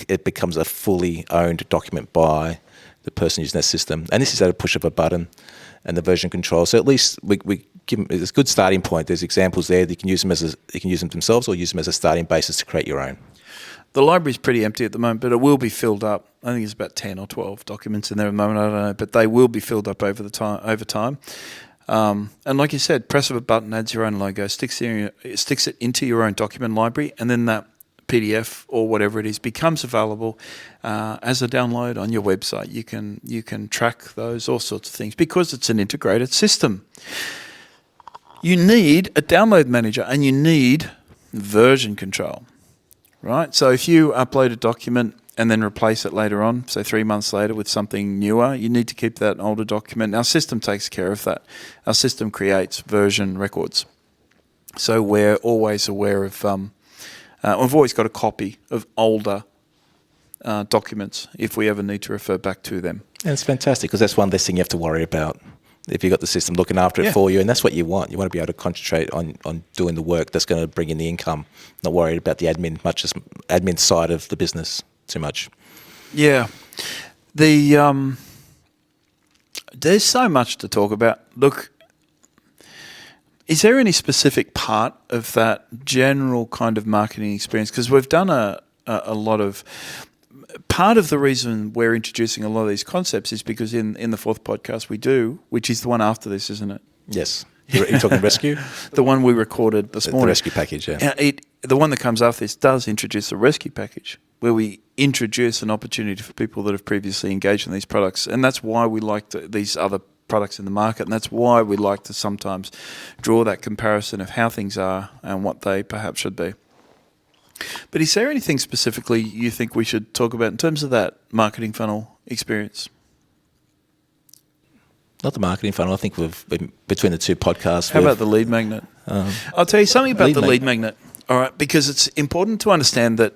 it becomes a fully owned document by the person using that system. And this is at a push of a button and the version control. So at least we give them, it's a good starting point. There's examples there that you can use them you can use them themselves or use them as a starting basis to create your own. The library's pretty empty at the moment, but it will be filled up. I think there's about 10 or 12 documents in there at the moment. I don't know, but they will be filled up over time. And like you said, press of a button adds your own logo, sticks it into your own document library, and then that PDF or whatever it is becomes available as a download on your website. You can track those, all sorts of things, because it's an integrated system. You need a download manager and you need version control. Right, so if you upload a document and then replace it later on, say 3 months later with something newer, you need to keep that older document. Our system takes care of that. Our system creates version records. So we're always aware of, we've always got a copy of older documents if we ever need to refer back to them. And it's fantastic because that's one less thing you have to worry about. If you've got the system looking after it for you, and that's what you want. You want to be able to concentrate on doing the work that's going to bring in the income, not worried about the admin side of the business too much. Yeah. There's so much to talk about. Look, is there any specific part of that general kind of marketing experience? Because we've done a lot of... Part of the reason we're introducing a lot of these concepts is because in the fourth podcast we do, which is the one after this, isn't it? Yes. You're talking rescue? The one we recorded this morning. The rescue package, yeah. The one that comes after this does introduce a rescue package where we introduce an opportunity for people that have previously engaged in these products. And that's why we like these other products in the market. And that's why we like to sometimes draw that comparison of how things are and what they perhaps should be. But is there anything specifically you think we should talk about in terms of that marketing funnel experience? Not the marketing funnel. I think we've been between the two podcasts. How about the lead magnet? I'll tell you something about the lead magnet. All right, because it's important to understand that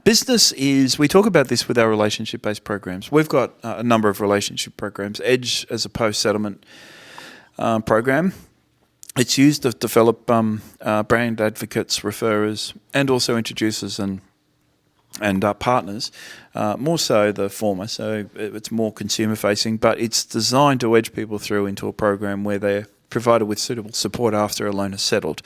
business is, we talk about this with our relationship-based programs. We've got a number of relationship programs. Edge as a post-settlement program. It's used to develop brand advocates, referrers, and also introducers and partners. More so the former, so it's more consumer-facing, but it's designed to edge people through into a program where they're provided with suitable support after a loan is settled.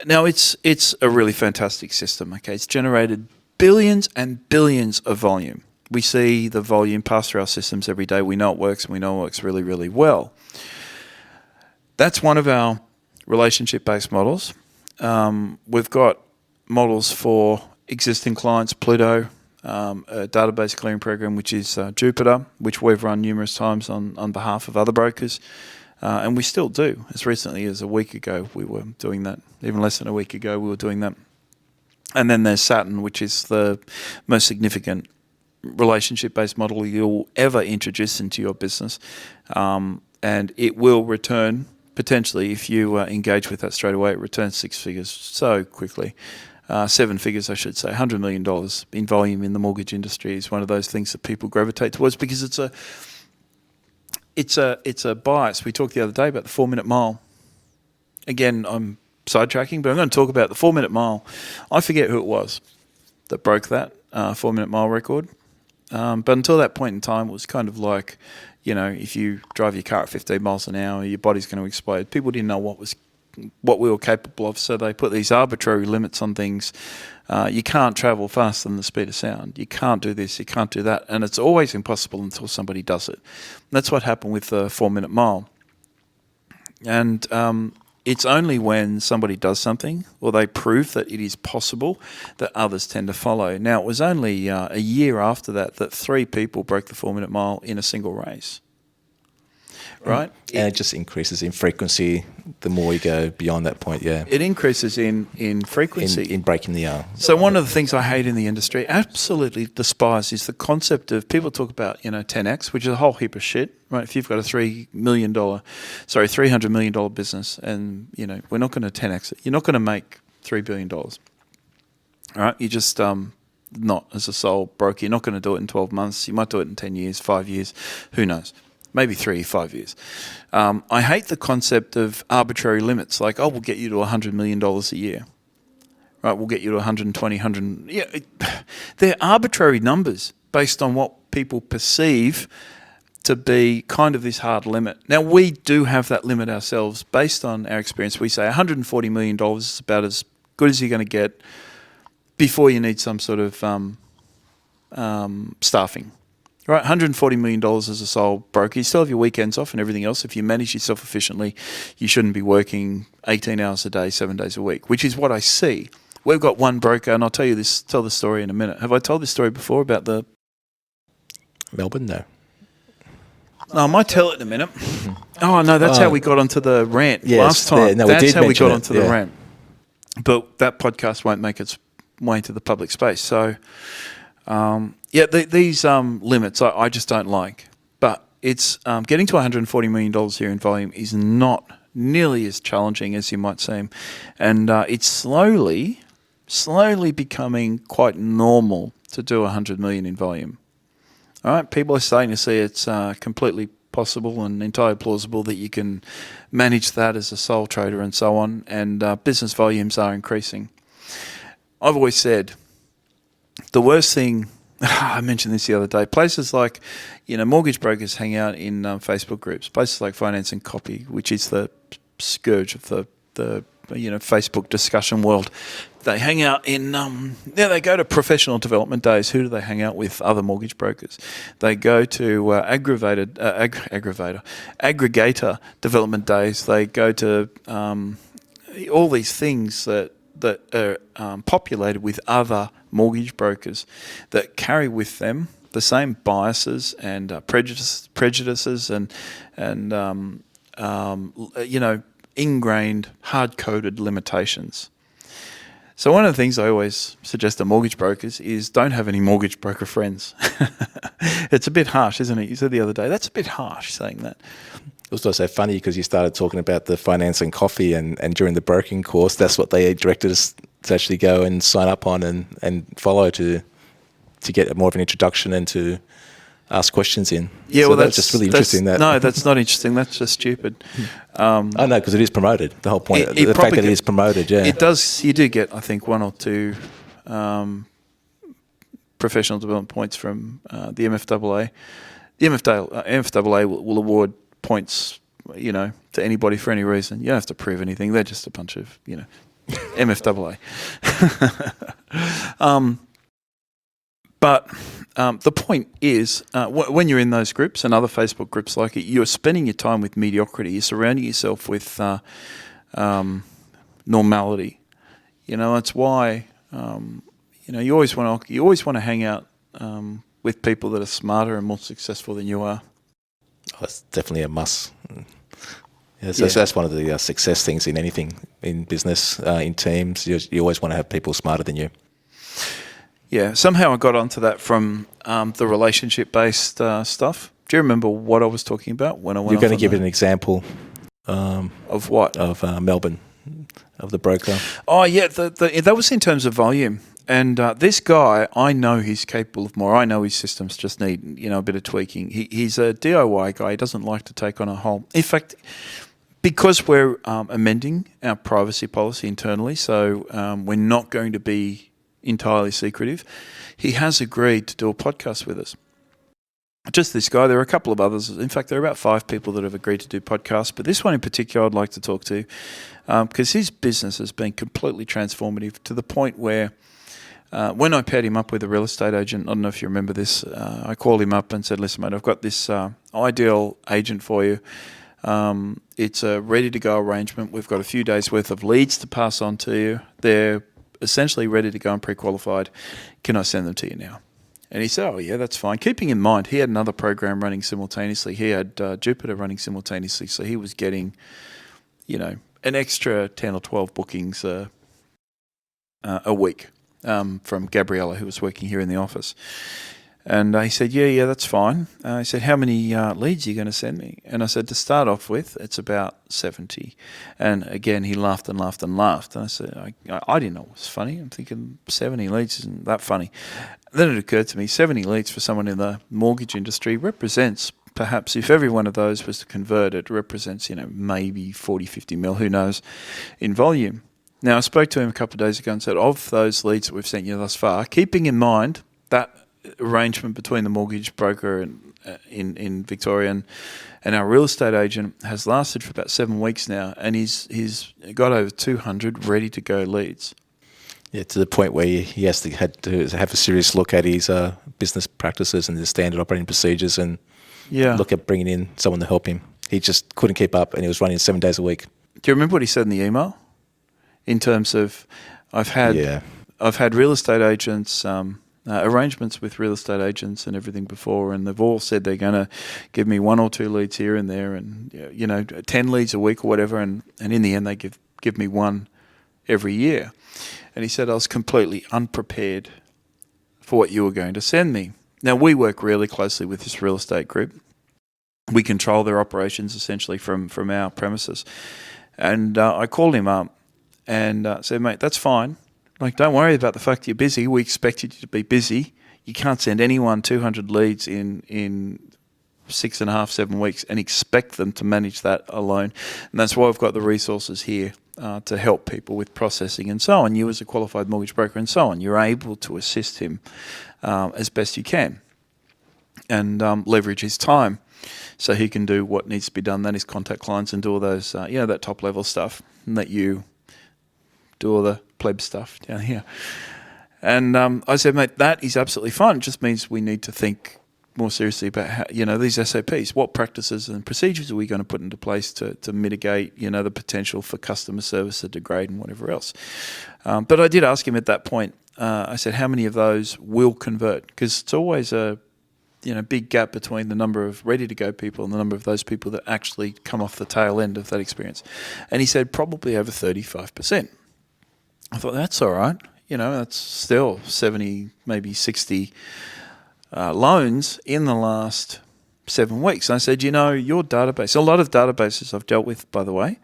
Now, it's a really fantastic system. Okay, it's generated billions and billions of volume. We see the volume pass through our systems every day. We know it works, and we know it works really, really well. That's one of our relationship-based models. We've got models for existing clients, Pluto, a database clearing program, which is Jupiter, which we've run numerous times on behalf of other brokers. And we still do. As recently as a week ago, we were doing that. Even less than a week ago, we were doing that. And then there's Saturn, which is the most significant relationship-based model you'll ever introduce into your business. And it will return, potentially, if you engage with that straight away, it returns 6 figures so quickly. 7 figures, I should say. $100 million in volume in the mortgage industry is one of those things that people gravitate towards because it's a bias. We talked the other day about the 4-minute mile. Again, I'm sidetracking, but I'm going to talk about the 4-minute mile. I forget who it was that broke that 4-minute mile record. But until that point in time, it was kind of like, if you drive your car at 15 miles an hour, your body's going to explode. People didn't know what we were capable of, so they put these arbitrary limits on things. You can't travel faster than the speed of sound. You can't do this, you can't do that. And it's always impossible until somebody does it. And that's what happened with the 4-minute mile. And it's only when somebody does something or they prove that it is possible that others tend to follow. Now, it was only a year after that 3 people broke the 4-minute mile in a single race. Right? And it just increases in frequency the more you go beyond that point, yeah. It increases in frequency. In breaking the So one of the things I hate in the industry, absolutely despise, is the concept of, people talk about, 10x, which is a whole heap of shit, right? If you've got a $300 million business and, we're not going to 10x it. You're not going to make $3 billion, all right? You just, not as a sole broker. You're not going to do it in 12 months. You might do it in 10 years, 5 years, who knows? Maybe 3, 5 years. I hate the concept of arbitrary limits, like, we'll get you to $100 million a year. Right, we'll get you to 120, 100. Yeah, they're arbitrary numbers based on what people perceive to be kind of this hard limit. Now, we do have that limit ourselves based on our experience. We say $140 million is about as good as you're going to get before you need some sort of staffing. Right, $140 million as a sole broker. You still have your weekends off and everything else. If you manage yourself efficiently, you shouldn't be working 18 hours a day, 7 days a week, which is what I see. We've got one broker, and I'll tell the story in a minute. Have I told this story before about the... Melbourne? No. No, I might tell it in a minute. Oh, no, that's how we got onto the rant last time. Yeah, no, that's how we got it, onto the rant. But that podcast won't make its way into the public space. So... these limits I just don't like. But it's getting to $140 million here in volume is not nearly as challenging as you might seem. And it's slowly becoming quite normal to do $100 million in volume. All right, people are starting to see it's completely possible and entirely plausible that you can manage that as a sole trader and so on. And business volumes are increasing. I've always said... the worst thing, I mentioned this the other day, places like, mortgage brokers hang out in Facebook groups, places like Finance and Copy, which is the scourge of the Facebook discussion world. They hang out in, they go to professional development days. Who do they hang out with? Other mortgage brokers. They go to aggregator development days. They go to all these things that are populated with other mortgage brokers that carry with them the same biases and prejudices and ingrained, hard-coded limitations. So one of the things I always suggest to mortgage brokers is don't have any mortgage broker friends. It's a bit harsh, isn't it? You said the other day, that's a bit harsh saying that. It was also funny because you started talking about the Finance and Coffee and during the broking course, that's what they directed us to actually go and sign up on and follow to get more of an introduction and to ask questions in. Yeah, so well, that's just really interesting. No, that's not interesting. That's just stupid. I know, because it is promoted. The whole point, the fact that it is promoted, yeah. It does. You do get, I think, 1 or 2 professional development points from the MFAA. The MFAA will award points, to anybody for any reason. You don't have to prove anything. They're just a bunch of, MFAA. But the point is, when you're in those groups and other Facebook groups like it, you're spending your time with mediocrity. You're surrounding yourself with normality. That's why you always want to hang out with people that are smarter and more successful than you are? Oh, that's definitely a must. Yeah, so that's one of the success things in anything, in business, in teams. You always want to have people smarter than you. Yeah, somehow I got onto that from the relationship-based stuff. Do you remember what I was talking about when I went? You're going to give it an example of what? Of Melbourne, of the broker. Oh yeah, that was in terms of volume. And this guy, I know he's capable of more. I know his systems just need, a bit of tweaking. He's a DIY guy. He doesn't like to take on a whole. In fact, because we're amending our privacy policy internally, so we're not going to be entirely secretive, he has agreed to do a podcast with us. Just this guy. There are a couple of others. In fact, there are about 5 people that have agreed to do podcasts, but this one in particular I'd like to talk to because his business has been completely transformative to the point where when I paired him up with a real estate agent, I don't know if you remember this, I called him up and said, listen, mate, I've got this ideal agent for you. It's a ready-to-go arrangement. We've got a few days' worth of leads to pass on to you. They're essentially ready to go and pre-qualified. Can I send them to you now? And he said, oh, yeah, that's fine. Keeping in mind, he had another program running simultaneously. He had Jupiter running simultaneously, so he was getting, an extra 10 or 12 bookings a week from Gabriella, who was working here in the office. And he said, yeah, that's fine. He said, how many leads are you going to send me? And I said, to start off with, it's about 70. And again, he laughed and laughed and laughed. And I said, I didn't know it was funny. I'm thinking 70 leads isn't that funny. Then it occurred to me, 70 leads for someone in the mortgage industry represents, perhaps if every one of those was to convert, it represents, maybe 40, 50 mil, who knows, in volume. Now, I spoke to him a couple of days ago and said, of those leads that we've sent you thus far, keeping in mind that arrangement between the mortgage broker and in Victoria and our real estate agent has lasted for about 7 weeks now, and he's got over 200 ready to go leads. Yeah, to the point where he had to have a serious look at his business practices and his standard operating procedures, and look at bringing in someone to help him. He just couldn't keep up, and he was running 7 days a week. Do you remember what he said in the email? In terms of, I've had real estate agents. Arrangements with real estate agents and everything before, and they've all said they're going to give me 1 or 2 leads here and there, and 10 leads a week or whatever, and in the end they give me 1 every year. And he said I was completely unprepared for what you were going to send me. Now, we work really closely with this real estate group. We control their operations essentially from our premises, and I called him up and said, mate, that's fine. Like, don't worry about the fact you're busy. We expected you to be busy. You can't send anyone 200 leads in 6.5, 7 weeks and expect them to manage that alone. And that's why I've got the resources here to help people with processing and so on. You as a qualified mortgage broker and so on, you're able to assist him as best you can and leverage his time so he can do what needs to be done. That is contact clients and do all those, that top level stuff, and let you do all the pleb stuff down here. And I said, mate, that is absolutely fine. It just means we need to think more seriously about how, these SOPs. What practices and procedures are we going to put into place to mitigate, the potential for customer service to degrade and whatever else. But I did ask him at that point, I said, how many of those will convert? Because it's always a big gap between the number of ready-to-go people and the number of those people that actually come off the tail end of that experience. And he said probably over 35%. I thought, that's all right. That's still 70, maybe 60 loans in the last 7 weeks. And I said, your database, a lot of databases I've dealt with, by the way,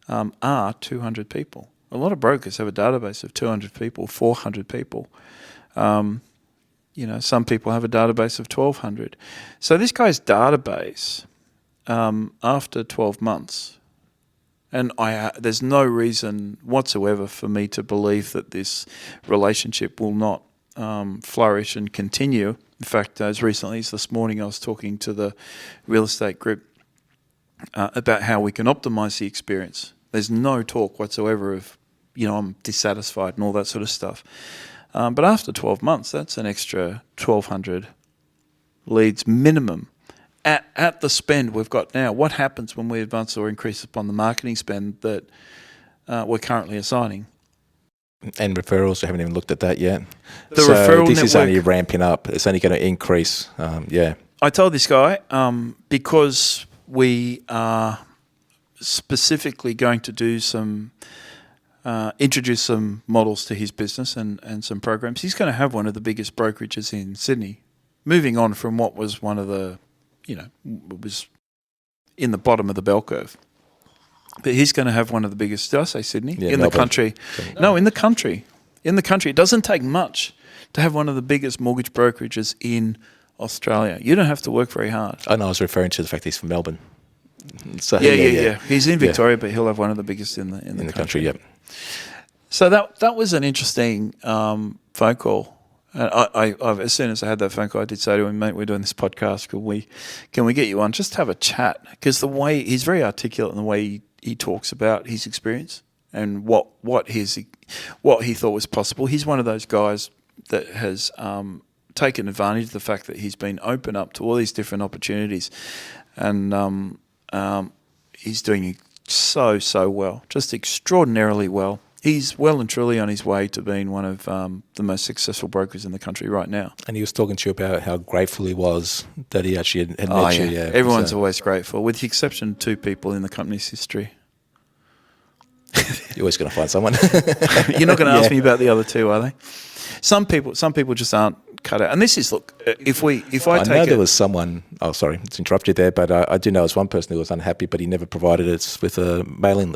are 200 people. A lot of brokers have a database of 200 people, 400 people. Some people have a database of 1,200. So this guy's database, after 12 months, and there's no reason whatsoever for me to believe that this relationship will not flourish and continue. In fact, as recently as this morning, I was talking to the real estate group about how we can optimize the experience. There's no talk whatsoever of, I'm dissatisfied and all that sort of stuff. But after 12 months, that's an extra 1,200 leads minimum. At the spend we've got now. What happens when we advance or increase upon the marketing spend that we're currently assigning? And referrals, we haven't even looked at that yet. The so referral this is network- only ramping up. It's only going to increase. Yeah. I told this guy, because we are specifically going to do introduce some models to his business and some programs. He's going to have one of the biggest brokerages in Sydney, moving on from what was one of the, was in the bottom of the bell curve. But he's going to have one of the biggest, did I say Sydney? Yeah, in Melbourne. the country. No, in the country. In the country. It doesn't take much to have one of the biggest mortgage brokerages in Australia. You don't have to work very hard. I know I was referring to the fact he's from Melbourne. So, Yeah. He's in Victoria, but he'll have one of the biggest in the country. Yep. So that was an interesting phone call. And I as soon as I had that phone call, I did say to him, mate, we're doing this podcast. Can we get you on? Just have a chat. Because the way he's very articulate in the way he talks about his experience and what he thought was possible. He's one of those guys that has taken advantage of the fact that he's been open up to all these different opportunities, and he's doing so well, just extraordinarily well. He's well and truly on his way to being one of the most successful brokers in the country right now. And he was talking to you about how grateful he was that he actually had met you. Yeah. Everyone's always grateful, with the exception of 2 people in the company's history. You're always going to find someone. You're not going to ask me about the other 2, are they? Some people just aren't cut out. And this is, look, I know there was someone. Oh, sorry to interrupt you there, but I do know there was one person who was unhappy, but he never provided us with a mailing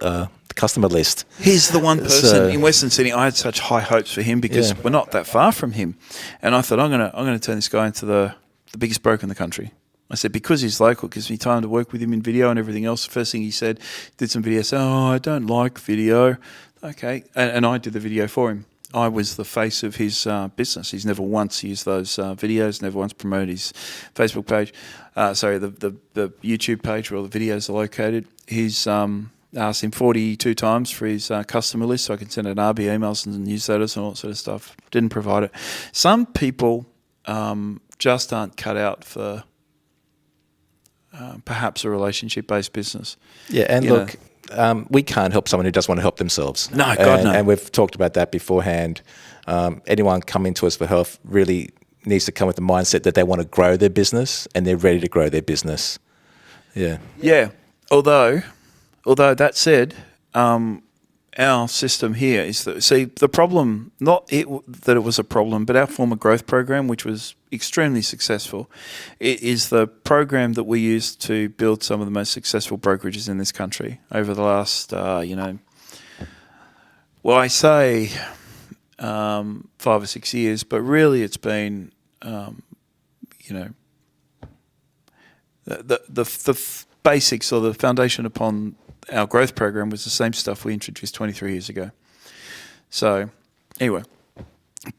customer list. He's the one person in Western Sydney. I had such high hopes for him because we're not that far from him, and I thought I'm gonna turn this guy into the biggest broker in the country. I said, because he's local, it gives me time to work with him in video and everything else. The first thing he said, did some video. So, I don't like video. Okay, and I did the video for him. I was the face of his business. He's never once used those videos, never once promoted his Facebook page. The YouTube page where all the videos are located. He's asked him 42 times for his customer list so I can send an RB emails and newsletters and all that sort of stuff. Didn't provide it. Some people just aren't cut out for perhaps a relationship-based business. Yeah, and look, we can't help someone who doesn't want to help themselves. No, God, no. And we've talked about that beforehand. Anyone coming to us for help really needs to come with the mindset that they want to grow their business and they're ready to grow their business. Yeah. Yeah. Although that said, our system here is that, see, the problem, not that it was a problem, but our former growth program, which was extremely successful, it is the program that we used to build some of the most successful brokerages in this country over the last, I say 5 or 6 years, but really it's been, the basics or the foundation upon our growth program was the same stuff we introduced 23 years ago. So, anyway,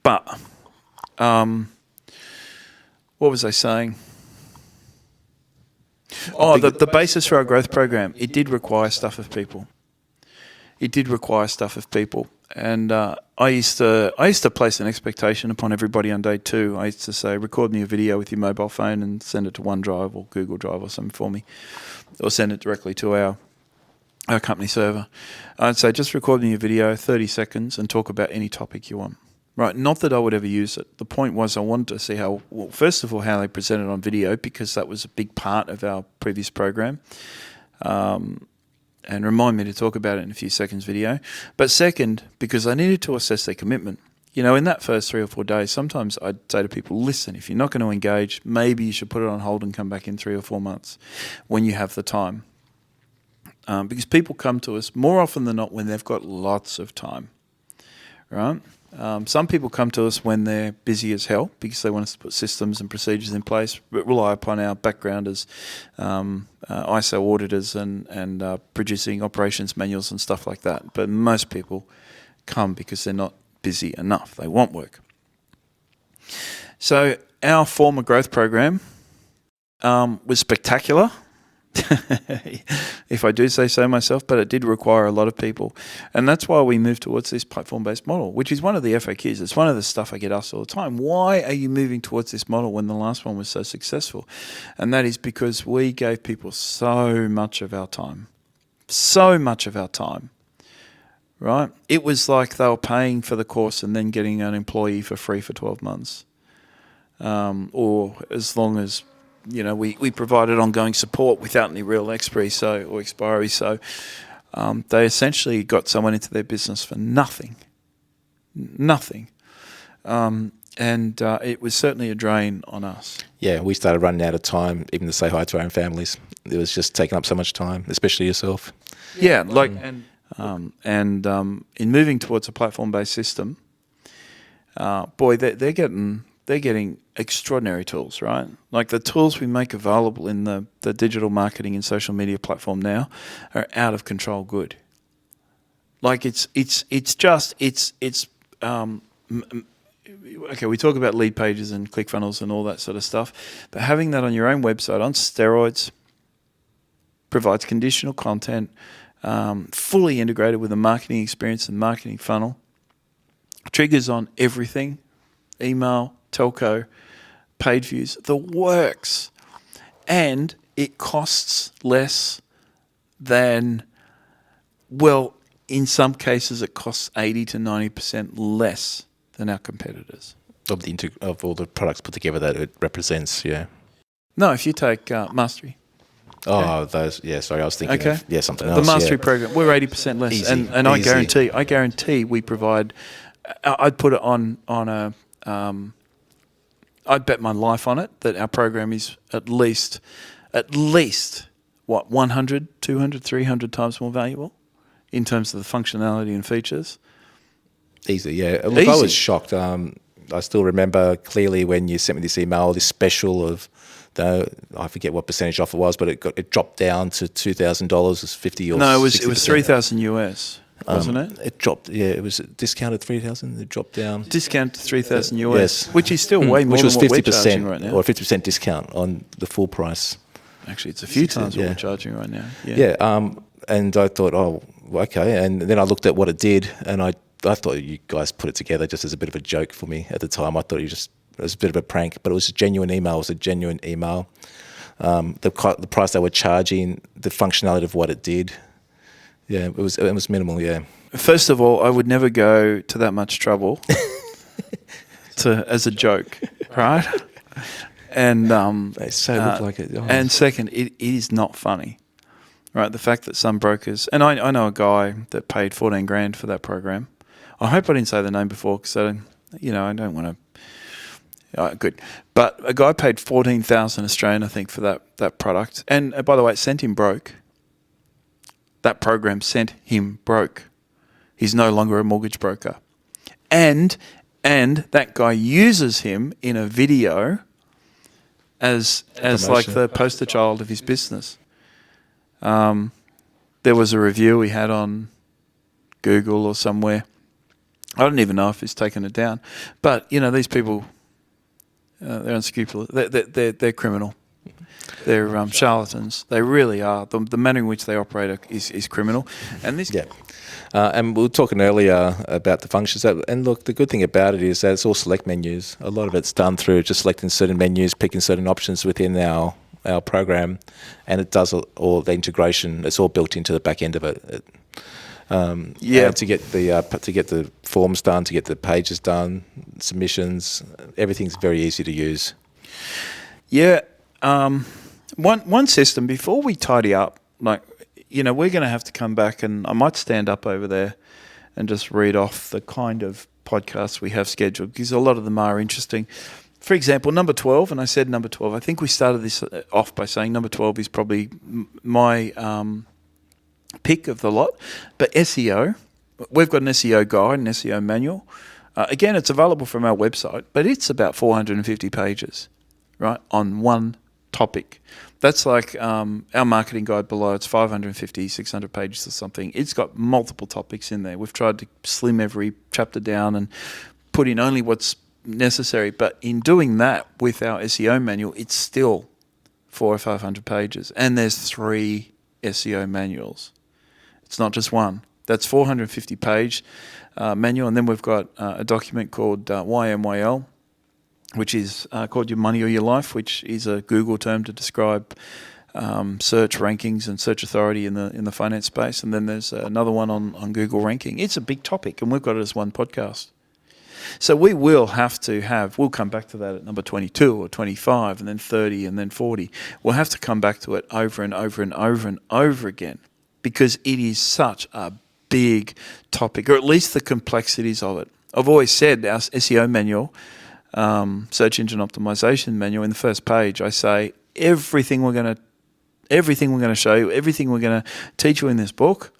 but what was I saying? The basis for our growth program, it did require stuff of people. And I used to place an expectation upon everybody on day 2. I used to say, record me a video with your mobile phone and send it to OneDrive or Google Drive or something for me, or send it directly to our company server. I'd say, just record me a video, 30 seconds, and talk about any topic you want. Right, not that I would ever use it. The point was I wanted to see how, well, first of all, how they presented on video, because that was a big part of our previous program. And remind me to talk about it in a few seconds video. But second, because I needed to assess their commitment. In that first 3 or 4 days, sometimes I'd say to people, listen, if you're not going to engage, maybe you should put it on hold and come back in 3 or 4 months when you have the time. Because people come to us more often than not when they've got lots of time, right? Some people come to us when they're busy as hell because they want us to put systems and procedures in place, rely upon our background as ISO auditors and producing operations manuals and stuff like that. But most people come because they're not busy enough. They want work. So our former growth program was spectacular. If I do say so myself, but it did require a lot of people. And that's why we moved towards this platform-based model, which is one of the FAQs. It's one of the stuff I get asked all the time. Why are you moving towards this model when the last one was so successful? And that is because we gave people so much of our time. So much of our time. right? It was like they were paying for the course and then getting an employee for free for 12 months. Or as long as, we provided ongoing support without any real expiry, or expiry. So they essentially got someone into their business for nothing. And it was certainly a drain on us. Yeah, we started running out of time, even to say hi to our own families. It was just taking up so much time, especially yourself. Yeah, in moving towards a platform-based system, they're getting extraordinary tools, right? Like the tools we make available in the digital marketing and social media platform now are out of control good. Like okay, we talk about lead pages and ClickFunnels and all that sort of stuff, but having that on your own website on steroids provides conditional content, fully integrated with a marketing experience and marketing funnel, triggers on everything, email, telco, paid views, the works. And it costs less than, in some cases it costs 80 to 90% less than our competitors. Of all the products put together that it represents, yeah. No, if you take Mastery. Oh, those, yeah, sorry, I was thinking of something else. The Mastery program, we're 80% less. Easy, and easy. I guarantee we provide, I'd put it on I'd bet my life on it that our program is at least, 100, 200, 300 times more valuable in terms of the functionality and features. Easy, yeah. Look, I was shocked. I still remember clearly when you sent me this email, this special of, I forget what percentage off it was, but it dropped down to $2,000. It was 50 or 60%. No, it was 3,000 US, wasn't it? It dropped. Yeah, it was discounted 3,000. It dropped down. Discount to 3,000 US, yes, which is still way more which was than what 50% we're charging right now. or 50% discount on the full price. Actually, it's a few times what we're charging right now. Yeah. And I thought, oh, okay. And then I looked at what it did, and I thought you guys put it together just as a bit of a joke for me at the time. I thought it was a bit of a prank, but it was a genuine email. It was a genuine email. The price they were charging, the functionality of what it did, yeah, it was minimal. Yeah. First of all, I would never go to that much trouble as a joke, right? And they so look like it. Oh. And second, it is not funny, right? The fact that some brokers, and I know a guy that paid $14,000 for that program. I hope I didn't say the name before because I don't want to. Good, but a guy paid 14,000 Australian, I think, for that product. And by the way, it sent him broke. That program sent him broke. He's no longer a mortgage broker, and that guy uses him in a video as like the poster child of his business. There was a review he had on Google or somewhere. I don't even know if he's taken it down, but these people, they're unscrupulous. They're criminal. They're charlatans. They really are. The manner in which they operate is criminal. And this, and we were talking earlier about the functions. And look, the good thing about it is that it's all select menus. A lot of it's done through just selecting certain menus, picking certain options within our program, and it does all the integration. It's all built into the back end of it. And to get the forms done, to get the pages done, submissions, everything's very easy to use. Yeah. One system before we tidy up, we're going to have to come back, and I might stand up over there and just read off the kind of podcasts we have scheduled because a lot of them are interesting. For example, number 12, and I said number 12. I think we started this off by saying number 12 is probably my pick of the lot. But SEO, we've got an SEO guide, an SEO manual. Again, it's available from our website, but it's about 450 pages, right, on one topic. That's like our marketing guide below. It's 550, 600 pages or something. It's got multiple topics in there. We've tried to slim every chapter down and put in only what's necessary. But in doing that with our SEO manual, it's still 400 or 500 pages. And there's 3 SEO manuals. It's not just one. That's 450 page manual. And then we've got a document called YMYL, which is called Your Money or Your Life, which is a Google term to describe search rankings and search authority in the finance space, and then there's another one on Google ranking. It's a big topic, and we've got it as one podcast. So we will have to we'll come back to that at number 22 or 25 and then 30 and then 40. We'll have to come back to it over and over and over and over again because it is such a big topic, or at least the complexities of it. I've always said our SEO manual, search engine optimization manual, in the first page, I say everything we're going to show you, everything we're going to teach you in this book,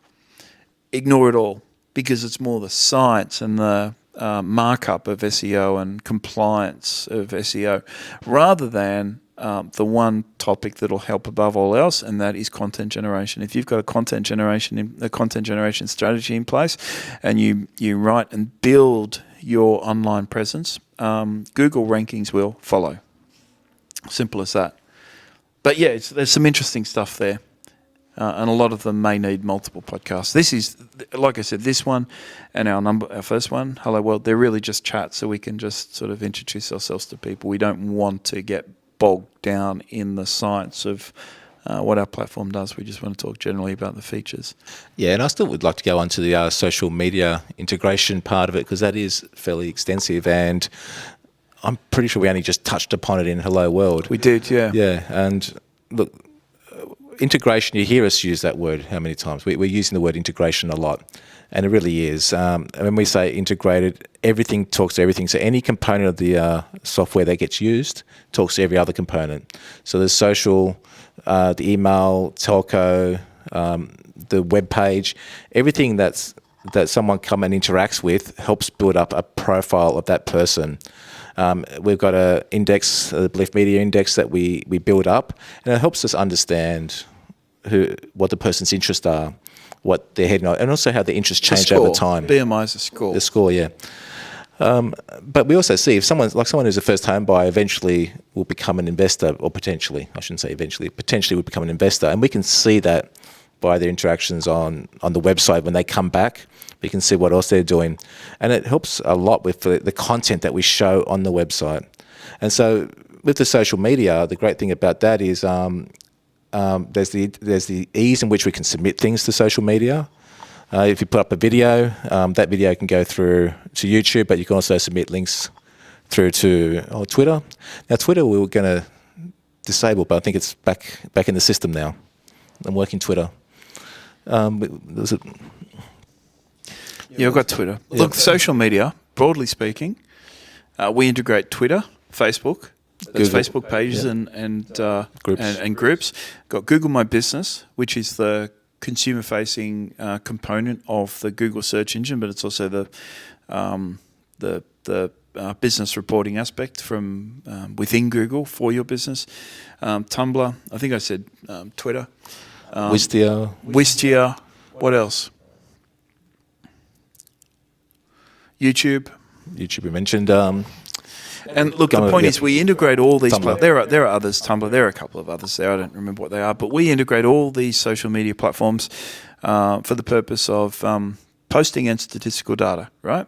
ignore it all because it's more the science and the markup of SEO and compliance of SEO rather than the one topic that'll help above all else, and that is content generation. If you've got a content generation strategy in place and you write and build your online presence, Google rankings will follow. Simple as that. But yeah, there's some interesting stuff there. And a lot of them may need multiple podcasts. This is, like I said, this one and our first one, Hello World, they're really just chats so we can just sort of introduce ourselves to people. We don't want to get bogged down in the science of what our platform does. We just want to talk generally about the features. Yeah, and I still would like to go on to the social media integration part of it because that is fairly extensive, and I'm pretty sure we only just touched upon it in Hello World. We did, yeah. Yeah, and look, integration, you hear us use that word how many times? We're using the word integration a lot, and it really is. And when we say integrated, everything talks to everything. So any component of the software that gets used talks to every other component. So there's social, the email, telco, the web page, everything that someone come and interacts with helps build up a profile of that person. We've got an index, the Belief Media Index, that we build up, and it helps us understand what the person's interests are, what they're heading on, and also how the interests change over time. BMI is a score. The score, yeah. But we also see if someone who's a first home buyer eventually will become an investor, or potentially will become an investor, and we can see that by their interactions on the website when they come back. We can see what else they're doing. And it helps a lot with the content that we show on the website. And so with the social media, the great thing about that is there's the ease in which we can submit things to social media. If you put up a video, that video can go through to YouTube, but you can also submit links through to Twitter. Now, Twitter we were going to disable, but I think it's back in the system now. I'm working Twitter. Yeah, I've got Twitter. Yeah. Look, social media, broadly speaking, we integrate Twitter, Facebook, that's Facebook pages and groups. And groups. Got Google My Business, which is the consumer-facing component of the Google search engine, but it's also the business reporting aspect from within Google for your business. Tumblr, I think I said Twitter. Wistia. What else? YouTube we mentioned. And look, the point is we integrate all these. There are others. Tumblr. There are a couple of others there. I don't remember what they are, but we integrate all these social media platforms for the purpose of posting and statistical data. Right.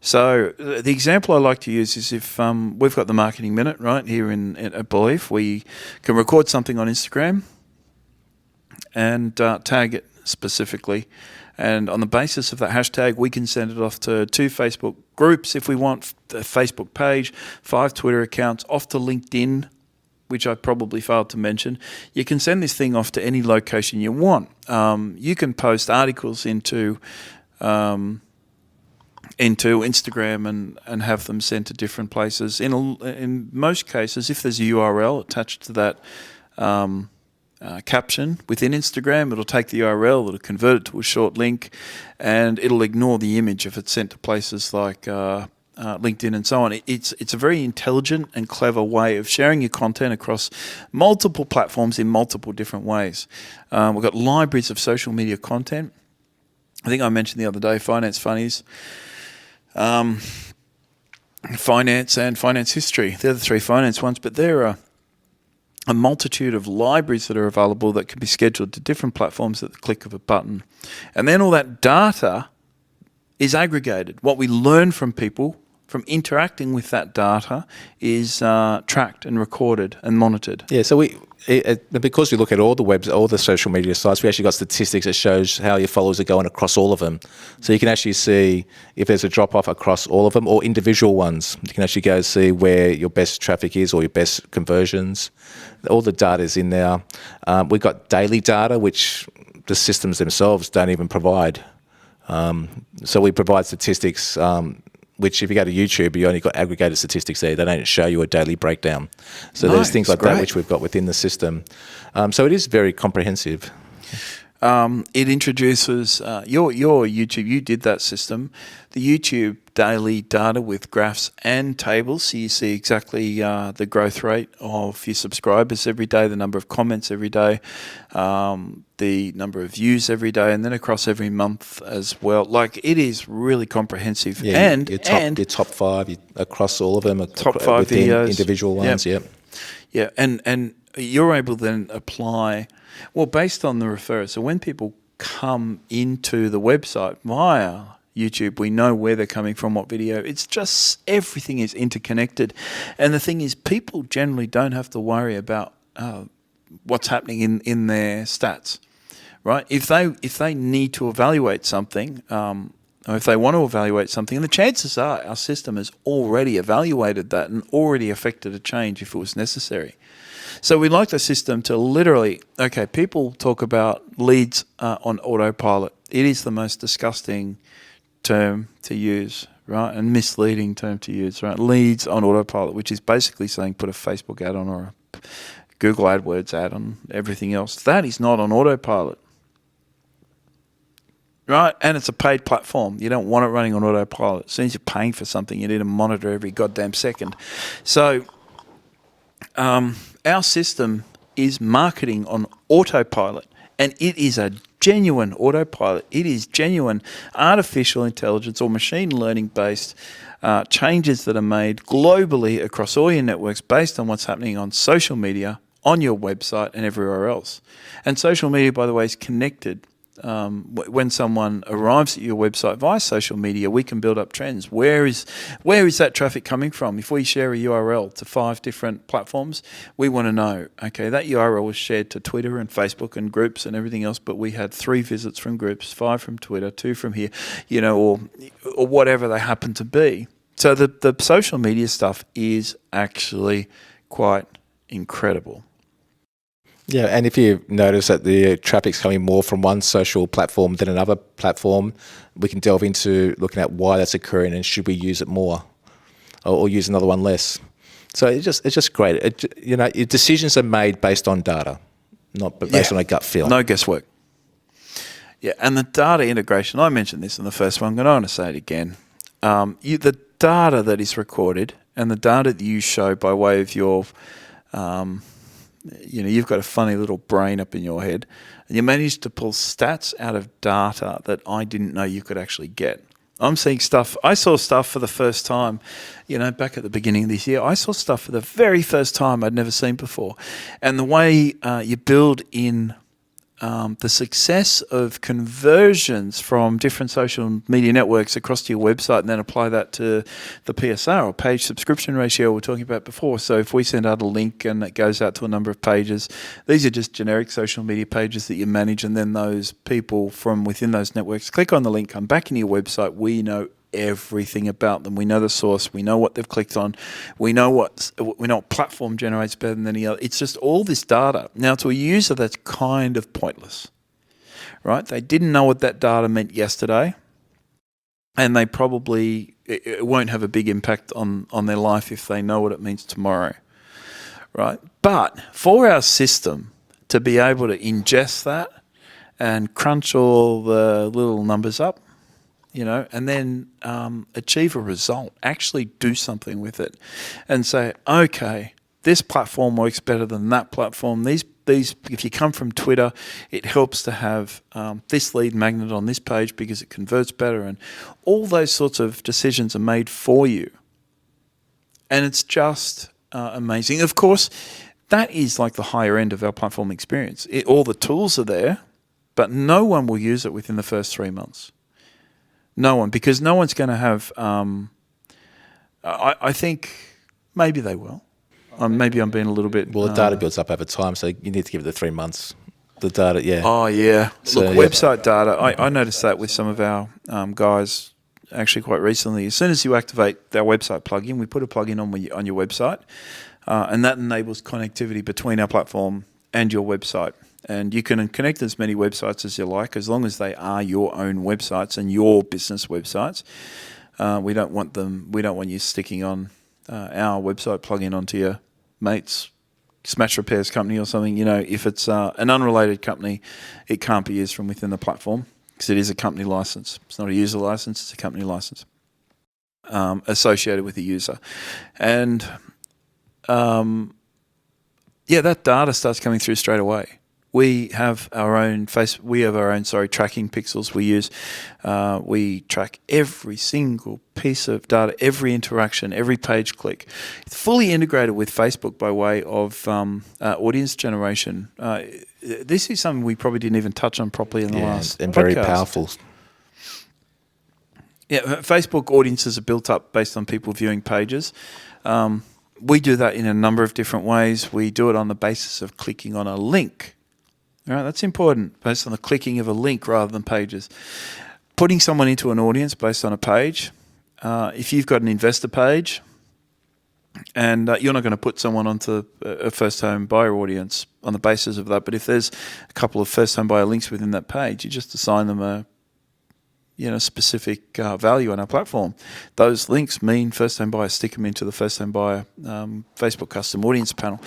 So the example I like to use is if we've got the Marketing Minute right here at Belief, we can record something on Instagram and tag it specifically. And on the basis of that hashtag, we can send it off to 2 Facebook groups if we want, a Facebook page, 5 Twitter accounts, off to LinkedIn, which I probably failed to mention. You can send this thing off to any location you want. You can post articles into Instagram and have them sent to different places. In most cases, if there's a URL attached to that caption within Instagram, it'll take the URL, it'll convert it to a short link, and it'll ignore the image if it's sent to places like LinkedIn and so on. It's a very intelligent and clever way of sharing your content across multiple platforms in multiple different ways. We've got libraries of social media content. I think I mentioned the other day Finance Funnies, Finance and Finance History. They're the 3 finance ones, but there are a multitude of libraries that are available that can be scheduled to different platforms at the click of a button. And then all that data is aggregated. What we learn from people from interacting with that data is tracked and recorded and monitored. Yeah, so because we look at all the social media sites, we actually got statistics that shows how your followers are going across all of them. So you can actually see if there's a drop-off across all of them or individual ones. You can actually go see where your best traffic is or your best conversions. All the data is in there. We've got daily data, which the systems themselves don't even provide. So we provide statistics, which if you go to YouTube, you only got aggregated statistics there. They don't show you a daily breakdown. So there's things like that which we've got within the system. So it is very comprehensive. It introduces your YouTube. You did that system, the YouTube daily data with graphs and tables, so you see exactly the growth rate of your subscribers every day, the number of comments every day, the number of views every day, and then across every month as well. Like, it is really comprehensive. Yeah, and your top five across all of them, top five videos, individual ones. Yep. Yeah, and you're able to then apply. Well, based on the referrer, so when people come into the website via YouTube, we know where they're coming from, what video. It's just everything is interconnected. And the thing is, people generally don't have to worry about what's happening in their stats, right? If they need to evaluate something, or if they want to evaluate something, and the chances are our system has already evaluated that and already affected a change if it was necessary. So we like the system to literally, okay, people talk about leads on autopilot. It is the most disgusting term to use, right? And misleading term to use, right? Leads on autopilot, which is basically saying put a Facebook ad on or a Google AdWords ad on everything else. That is not on autopilot, right? And it's a paid platform. You don't want it running on autopilot. As soon as you're paying for something, you need to monitor every goddamn second. So our system is marketing on autopilot, and it is a genuine autopilot. It is genuine artificial intelligence or machine learning based changes that are made globally across all your networks based on what's happening on social media, on your website, and everywhere else. And social media, by the way, is connected. When someone arrives at your website via social media, we can build up trends. Where is that traffic coming from? If we share a URL to 5 different platforms, we want to know, okay, that URL was shared to Twitter and Facebook and groups and everything else, but we had 3 visits from groups, 5 from Twitter, 2 from here, or whatever they happen to be. So the social media stuff is actually quite incredible. Yeah, and if you notice that the traffic's coming more from one social platform than another platform, we can delve into looking at why that's occurring and should we use it more or use another one less. So it's just great. Your decisions are made based on data, not based on a gut feel. No guesswork. Yeah, and the data integration, I mentioned this in the first one, but I want to say it again. The data that is recorded and the data that you show by way of your you've got a funny little brain up in your head, and you managed to pull stats out of data that I didn't know you could actually get. I'm seeing stuff. I saw stuff for the first time, back at the beginning of this year. I saw stuff for the very first time I'd never seen before. And the way you build in the success of conversions from different social media networks across to your website and then apply that to the PSR or page subscription ratio we were talking about before. So if we send out a link and it goes out to a number of pages, these are just generic social media pages that you manage, and then those people from within those networks click on the link, come back into your website. We know everything about them. We know the source. We know what they've clicked on. We know what platform generates better than any other. It's just all this data. Now, to a user, that's kind of pointless, right? They didn't know what that data meant yesterday, and they probably it won't have a big impact on their life if they know what it means tomorrow, right? But for our system to be able to ingest that and crunch all the little numbers up, and then achieve a result, actually do something with it and say, okay, this platform works better than that platform. These, if you come from Twitter, it helps to have this lead magnet on this page because it converts better, and all those sorts of decisions are made for you. And it's just amazing. Of course, that is like the higher end of our platform experience. All the tools are there, but no one will use it within the first 3 months. No one, because no one's going to have I think maybe they will. Maybe I'm being a little bit... Well, the data builds up over time, so you need to give it the 3 months. The data, yeah. Oh, yeah. So, Look, website data, I noticed that with some of our guys actually quite recently. As soon as you activate our website plugin, we put a plugin on your website, and that enables connectivity between our platform and your website. And you can connect as many websites as you like, as long as they are your own websites and your business websites. We don't want you sticking on our website plugin onto your mate's smash repairs company or something. If it's an unrelated company, it can't be used from within the platform because it is a company license. It's not a user license; it's a company license associated with the user. And that data starts coming through straight away. We have our own tracking pixels we use. We track every single piece of data, every interaction, every page click. It's fully integrated with Facebook by way of audience generation. This is something we probably didn't even touch on properly in the last and podcast. very powerful. Yeah, Facebook audiences are built up based on people viewing pages. We do that in a number of different ways. We do it on the basis of clicking on a link. All right, that's important, based on the clicking of a link rather than pages. Putting someone into an audience based on a page. If you've got an investor page, and you're not going to put someone onto a first-home buyer audience on the basis of that, but if there's a couple of first-home buyer links within that page, you just assign them a specific value on our platform. Those links mean first-home buyers. Stick them into the first-home buyer Facebook custom audience panel.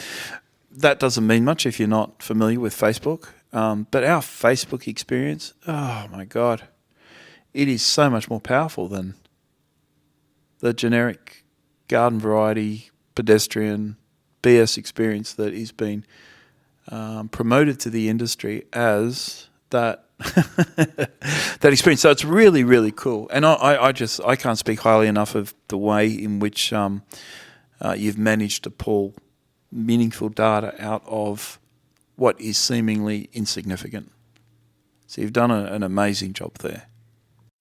That doesn't mean much if you're not familiar with Facebook, but our Facebook experience, oh my God, it is so much more powerful than the generic garden variety pedestrian BS experience that is being promoted to the industry as that that experience. So it's really, really cool. And I can't speak highly enough of the way in which you've managed to pull meaningful data out of what is seemingly insignificant. So you've done an amazing job there.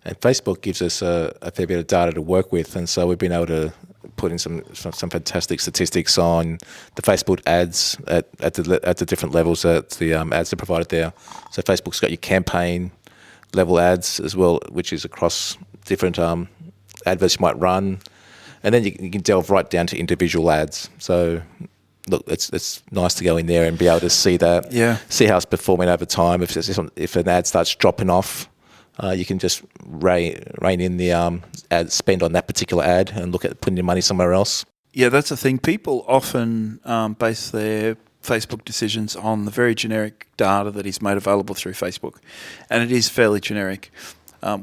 And Facebook gives us a fair bit of data to work with, and so we've been able to put in some fantastic statistics on the Facebook ads at the different levels that the ads are provided there. So Facebook's got your campaign level ads as well, which is across different adverts you might run, and then you can delve right down to individual ads. So look, it's nice to go in there and be able to see that, see how it's performing over time. If an ad starts dropping off, you can just rein in the ad spend on that particular ad and look at putting your money somewhere else. Yeah, that's the thing. People often base their Facebook decisions on the very generic data that is made available through Facebook, and it is fairly generic.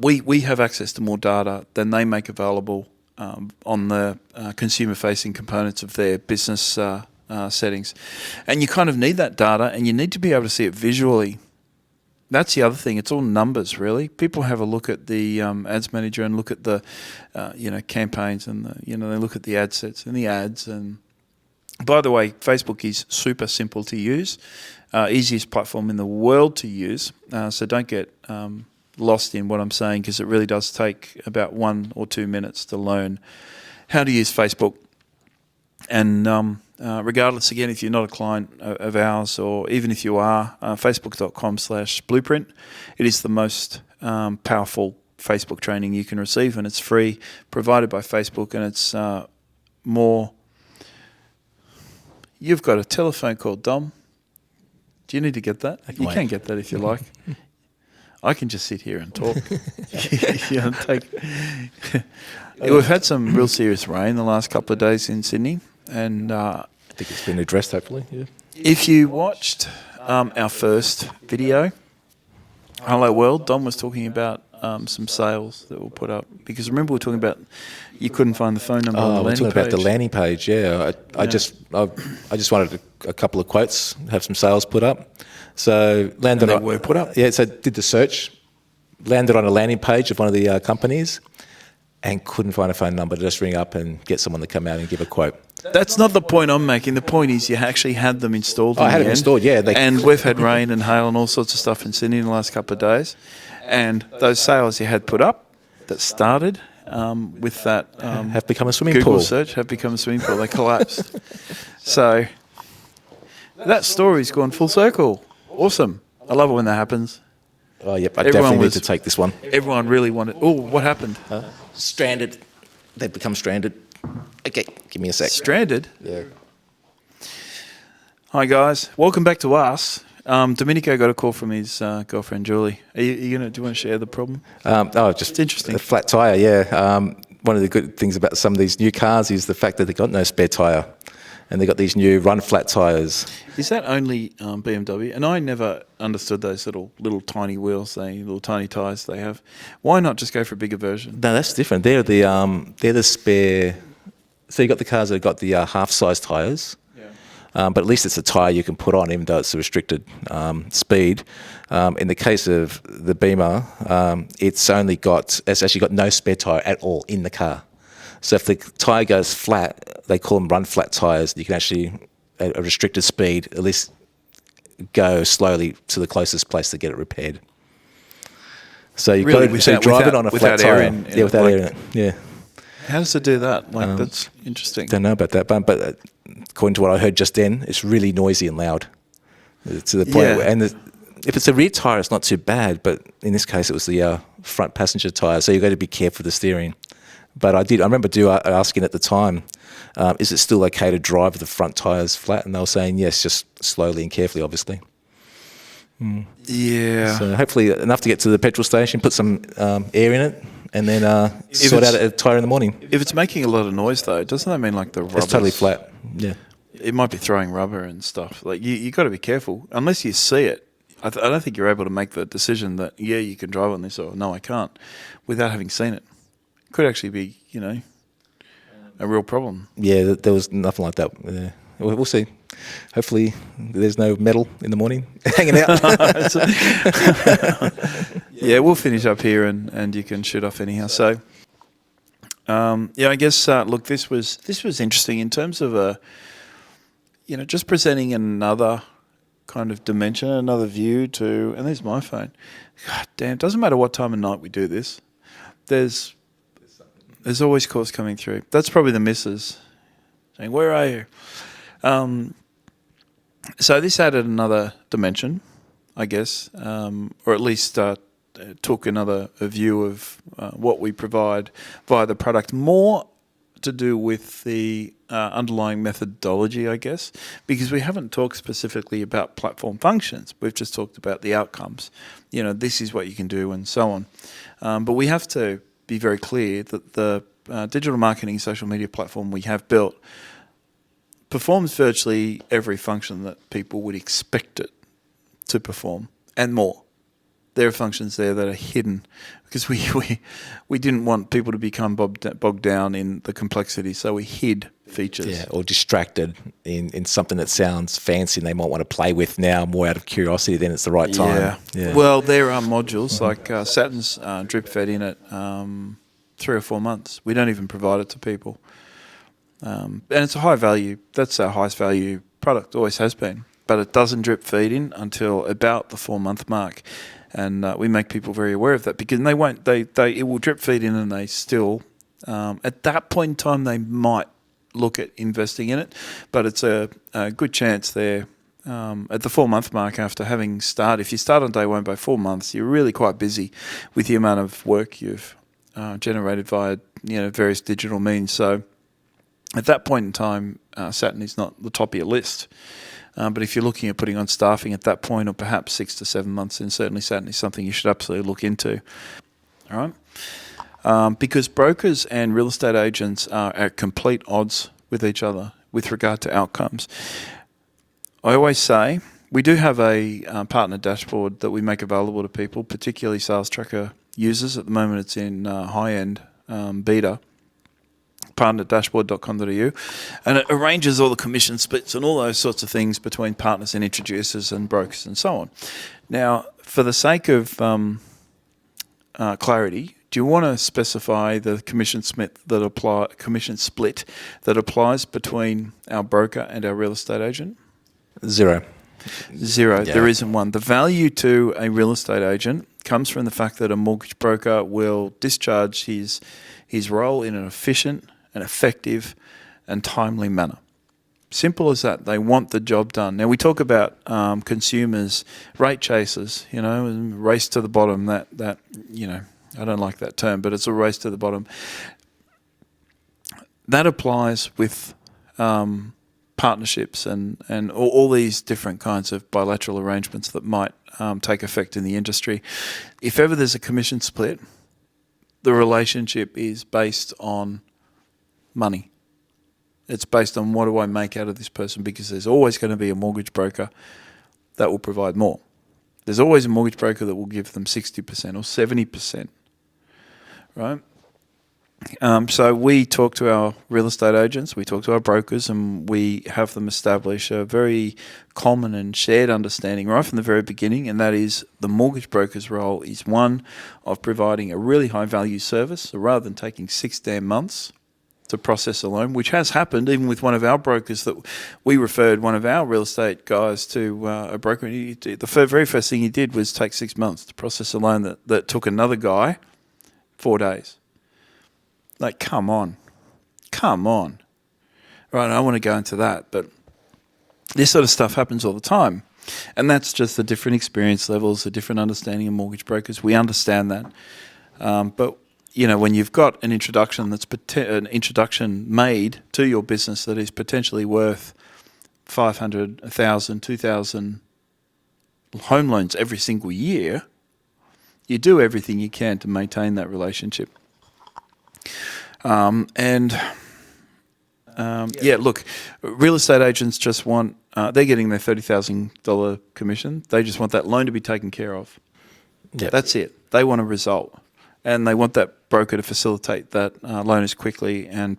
We have access to more data than they make available on the consumer-facing components of their business settings. And you kind of need that data, and you need to be able to see it visually. That's the other thing. It's all numbers, really. People have a look at the ads manager and look at the campaigns, and they look at the ad sets and the ads. And by the way, Facebook is super simple to use, easiest platform in the world to use. So don't get lost in what I'm saying, because it really does take about 1 or 2 minutes to learn how to use Facebook. And regardless, again, if you're not a client of ours, or even if you are, facebook.com/blueprint, it is the most powerful Facebook training you can receive, and it's free, provided by Facebook, and it's more... You've got a telephone call, Dom. Do you need to get that? You can get that if you like. I can just sit here and talk. We've had some real serious rain the last couple of days in Sydney, and I think it's been addressed, hopefully. Yeah. If you watched our first video, Hello World, Dom was talking about some sales that were put up, because remember we were talking about you couldn't find the phone number on the landing page. About the landing page, yeah. I just wanted a couple of quotes, have some sales put up. So landed and they were put up. Yeah, so did the search, landed on a landing page of one of the companies, and couldn't find a phone number to just ring up and get someone to come out and give a quote. That's not the point I'm making. The point is you actually had them installed. I had them installed, yeah. And we've had rain and hail and all sorts of stuff in Sydney in the last couple of days. And those sales you had put up that started, with that Have become a swimming Google pool. search, have become a swimming pool. They collapsed. So that story's gone full circle. Awesome. I love it when that happens. Oh, yep. I Everyone definitely need was- to take this one. Everyone really wanted... Oh, what happened? Stranded. They've become stranded. Okay, give me a sec. Stranded? Yeah. Hi, guys. Welcome back to us. Domenico got a call from his girlfriend, Julie. Do you want to share the problem? Just It's interesting. a flat tyre, yeah. One of the good things about some of these new cars is the fact that they've got no spare tyre. And they've got these new run-flat tyres. Is that only BMW? And I never understood those little tiny wheels, little tiny tyres they have. Why not just go for a bigger version? No, that's different. They're the spare... So you've got the cars that have got the half-size tyres. But at least it's a tyre you can put on, even though it's a restricted speed. In the case of the Beamer, it's actually got no spare tyre at all in the car. So if the tyre goes flat, they call them run-flat tyres. You can actually, at a restricted speed, at least go slowly to the closest place to get it repaired. So you've Really? got to drive it on a flat tyre. Yeah, without air in it. Yeah. How does it do that? That's interesting. Don't know about that, but according to what I heard just then, it's really noisy and loud. To the point where, if it's a rear tyre, it's not too bad, but in this case, it was the front passenger tyre, so you've got to be careful with the steering. But I remember asking at the time, is it still okay to drive with the front tyres flat? And they were saying yes, just slowly and carefully, obviously. Yeah. So hopefully enough to get to the petrol station, put some air in it, and then sort out a tyre in the morning. If it's making a lot of noise, though, doesn't that mean the rubber? It's totally flat. Yeah. It might be throwing rubber and stuff. You got to be careful unless you see it. I don't think you're able to make the decision that you can drive on this or no, I can't, without having seen it. It could actually be a real problem. Yeah, there was nothing like that. Yeah. We'll see. Hopefully, there's no metal in the morning hanging out. Yeah, we'll finish up here and you can shoot off anyhow. So, I guess look, this was interesting in terms of just presenting another kind of dimension, another view to. And there's my phone. God damn! It doesn't matter what time of night we do this. There's always calls coming through. That's probably the missus saying, "Where are you?" So this added another dimension, I guess, or at least took another view of what we provide via the product. More to do with the underlying methodology, I guess, because we haven't talked specifically about platform functions. We've just talked about the outcomes. This is what you can do and so on. But we have to be very clear that the digital marketing social media platform we have built performs virtually every function that people would expect it to perform and more. There are functions there that are hidden because we didn't want people to become bogged down in the complexity, so we hid features. Yeah, or distracted in something that sounds fancy and they might want to play with now more out of curiosity, then it's the right time. Yeah. Well, there are modules like Saturn's drip fed in at 3 or 4 months. We don't even provide it to people. And it's a high value. That's our highest value product, always has been. But it doesn't drip feed in until about the 4-month mark. And we make people very aware of that because it will drip feed in and they still, at that point in time, they might look at investing in it. But it's a good chance there at the 4-month mark after having started. If you start on day one by 4 months, you're really quite busy with the amount of work you've generated via various digital means. So at that point in time, Saturn is not the top of your list. But if you're looking at putting on staffing at that point, or perhaps 6 to 7 months, then certainly Saturn is something you should absolutely look into. All right? Because brokers and real estate agents are at complete odds with each other with regard to outcomes. I always say we do have a partner dashboard that we make available to people, particularly Sales Tracker users. At the moment, it's in high-end beta. partnerdashboard.com.au, and it arranges all the commission splits and all those sorts of things between partners and introducers and brokers and so on. Now, for the sake of clarity, do you want to specify the commission split that applies between our broker and our real estate agent? 0. Zero. Yeah. There isn't one. The value to a real estate agent comes from the fact that a mortgage broker will discharge his role in an efficient and effective and timely manner. Simple as that. They want the job done. Now, we talk about consumers, rate chasers, race to the bottom. That I don't like that term, but it's a race to the bottom. That applies with partnerships and all these different kinds of bilateral arrangements that might take effect in the industry. If ever there's a commission split, the relationship is based on money. It's based on what do I make out of this person, because there's always going to be a mortgage broker that will provide more. There's always a mortgage broker that will give them 60% or 70%, right? So we talk to our real estate agents, we talk to our brokers, and we have them establish a very common and shared understanding right from the very beginning, and that is the mortgage broker's role is one of providing a really high value service. So rather than taking 6 damn months to process a loan, which has happened even with one of our brokers, that we referred one of our real estate guys to a broker. And the very first thing he did was take 6 months to process a loan that took another guy 4 days. Like, come on. Right, I want to go into that, but this sort of stuff happens all the time. And that's just the different experience levels, the different understanding of mortgage brokers. We understand that. But when you've got an introduction made to your business that is potentially worth 500, 1,000, 2,000 home loans every single year, you do everything you can to maintain that relationship. Look, real estate agents just want, they're getting their $30,000 commission. They just want that loan to be taken care of. Yep. That's it. They want a result. And they want that broker to facilitate that loan as quickly and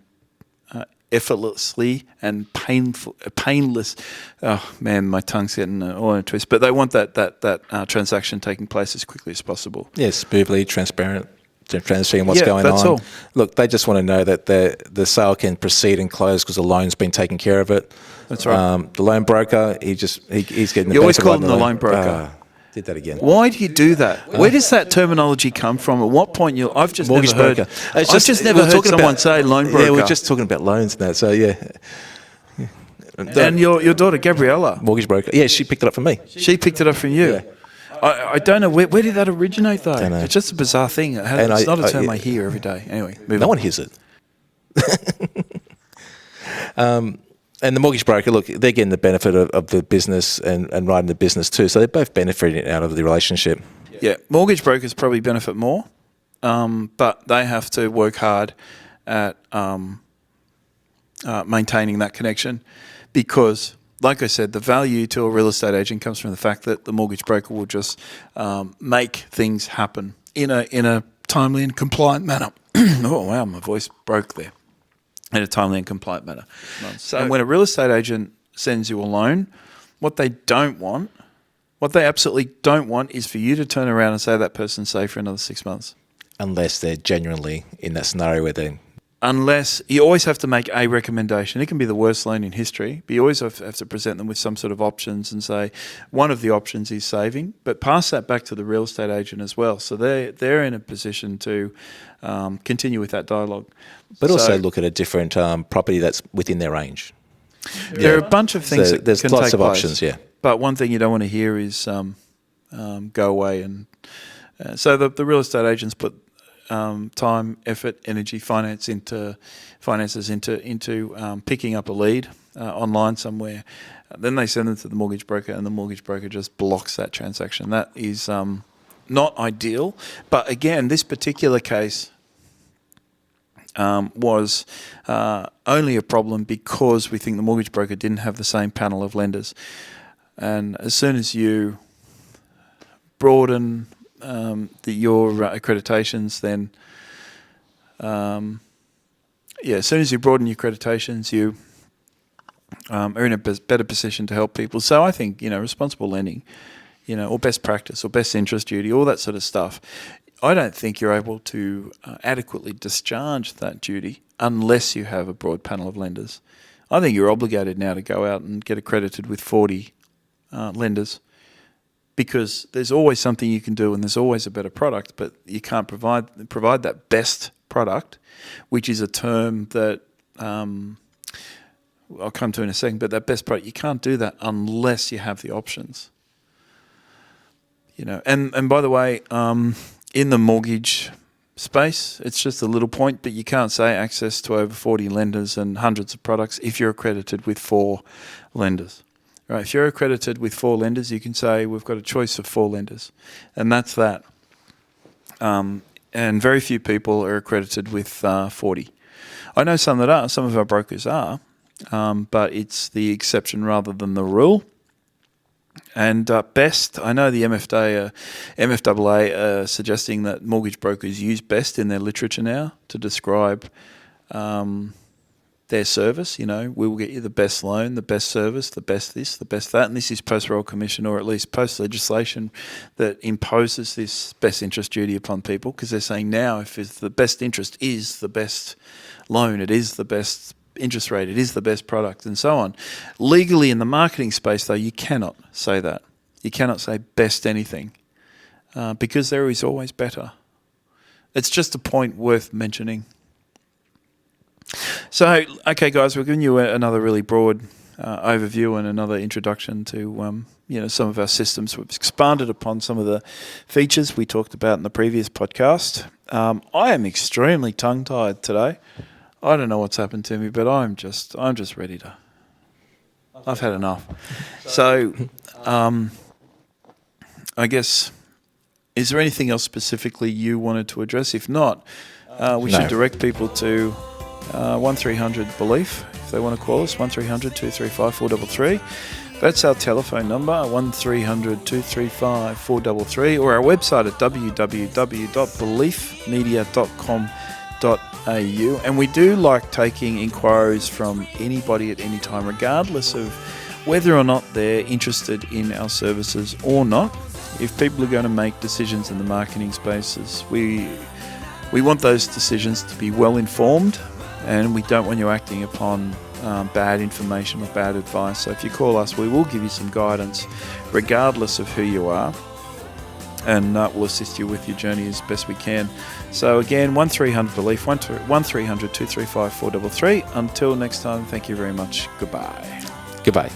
effortlessly and painless. Oh man, my tongue's getting all in a twist. But they want that transaction taking place as quickly as possible. Yes, smoothly, transparent, seeing what's going that's on. All. Look, they just want to know that the sale can proceed and close because the loan's been taken care of it. That's right. The loan broker, he's getting. You always call him the loan broker. Did that again. Why do you do that? Where does that terminology come from? At what point I've just mortgage never broker. heard. I've just never heard someone say loan broker. Yeah, we're just talking about loans now. So yeah. And your daughter Gabriella, mortgage broker. Yeah, she picked it up from me. She picked it up from you. Yeah. I don't know where did that originate though. Don't know. It's just a bizarre thing. It's not a term I hear every day. Anyway, no one hears it. And the mortgage broker, look, they're getting the benefit of the business and running the business too. So they're both benefiting out of the relationship. Yeah, mortgage brokers probably benefit more, but they have to work hard at maintaining that connection because, like I said, the value to a real estate agent comes from the fact that the mortgage broker will just make things happen in a timely and compliant manner. Oh, wow, my voice broke there. In a timely and compliant manner. So, and when a real estate agent sends you a loan, what they absolutely don't want is for you to turn around and say that person's safe for another 6 months. Unless they're genuinely in that scenario where they... Unless you always have to make a recommendation. It can be the worst loan in history, but you always have to present them with some sort of options and say one of the options is saving, but pass that back to the real estate agent as well. So they're in a position to continue with that dialogue. But also look at a different property that's within their range. There are a bunch of things that there's can lots take of place. options, yeah. But one thing you don't want to hear is go away. And so the real estate agents put time, effort, energy, finances into picking up a lead online somewhere. Then they send them to the mortgage broker, and the mortgage broker just blocks that transaction. That is not ideal. But again, this particular case was only a problem because we think the mortgage broker didn't have the same panel of lenders. And as soon as you broaden your accreditations, then as soon as you broaden your accreditations, you are in a better position to help people. So I think responsible lending, or best practice, or best interest duty, all that sort of stuff. I don't think you're able to adequately discharge that duty unless you have a broad panel of lenders. I think you're obligated now to go out and get accredited with 40 lenders, because there's always something you can do and there's always a better product, but you can't provide that best product, which is a term that I'll come to in a second, but that best product, you can't do that unless you have the options. And by the way, in the mortgage space, it's just a little point, but you can't say access to over 40 lenders and hundreds of products if you're accredited with 4 lenders. Right? If you're accredited with 4 lenders, you can say we've got a choice of 4 lenders, and that's that. And very few people are accredited with 40. I know some that are. Some of our brokers are, but it's the exception rather than the rule. And BEST, I know the MFAA are suggesting that mortgage brokers use BEST in their literature now to describe their service. We will get you the best loan, the best service, the best this, the best that. And this is post-Royal Commission, or at least post-legislation that imposes this best interest duty upon people, because they're saying now if the best interest is the best loan, it is the best interest rate, it is the best product, and so on. Legally, in the marketing space, though, you cannot say that. You cannot say best anything, because there is always better. It's just a point worth mentioning. So, okay, guys, we're giving you another really broad overview and another introduction to some of our systems. We've expanded upon some of the features we talked about in the previous podcast. I am extremely tongue-tied today. I don't know what's happened to me, but I'm just ready to. I've had enough. So, I guess, is there anything else specifically you wanted to address? If not, we should direct people to 1300-BELIEF if they want to call us. 1300-235-433. That's our telephone number, 1300-235-433, or our website at www.beliefmedia.com.au. And we do like taking inquiries from anybody at any time, regardless of whether or not they're interested in our services or not. If people are going to make decisions in the marketing spaces, we want those decisions to be well informed, and we don't want you acting upon bad information or bad advice. So if you call us, we will give you some guidance regardless of who you are, and we'll assist you with your journey as best we can. So again, 1300-BELIEF, 1300-235-433. Until next time, thank you very much. Goodbye. Goodbye.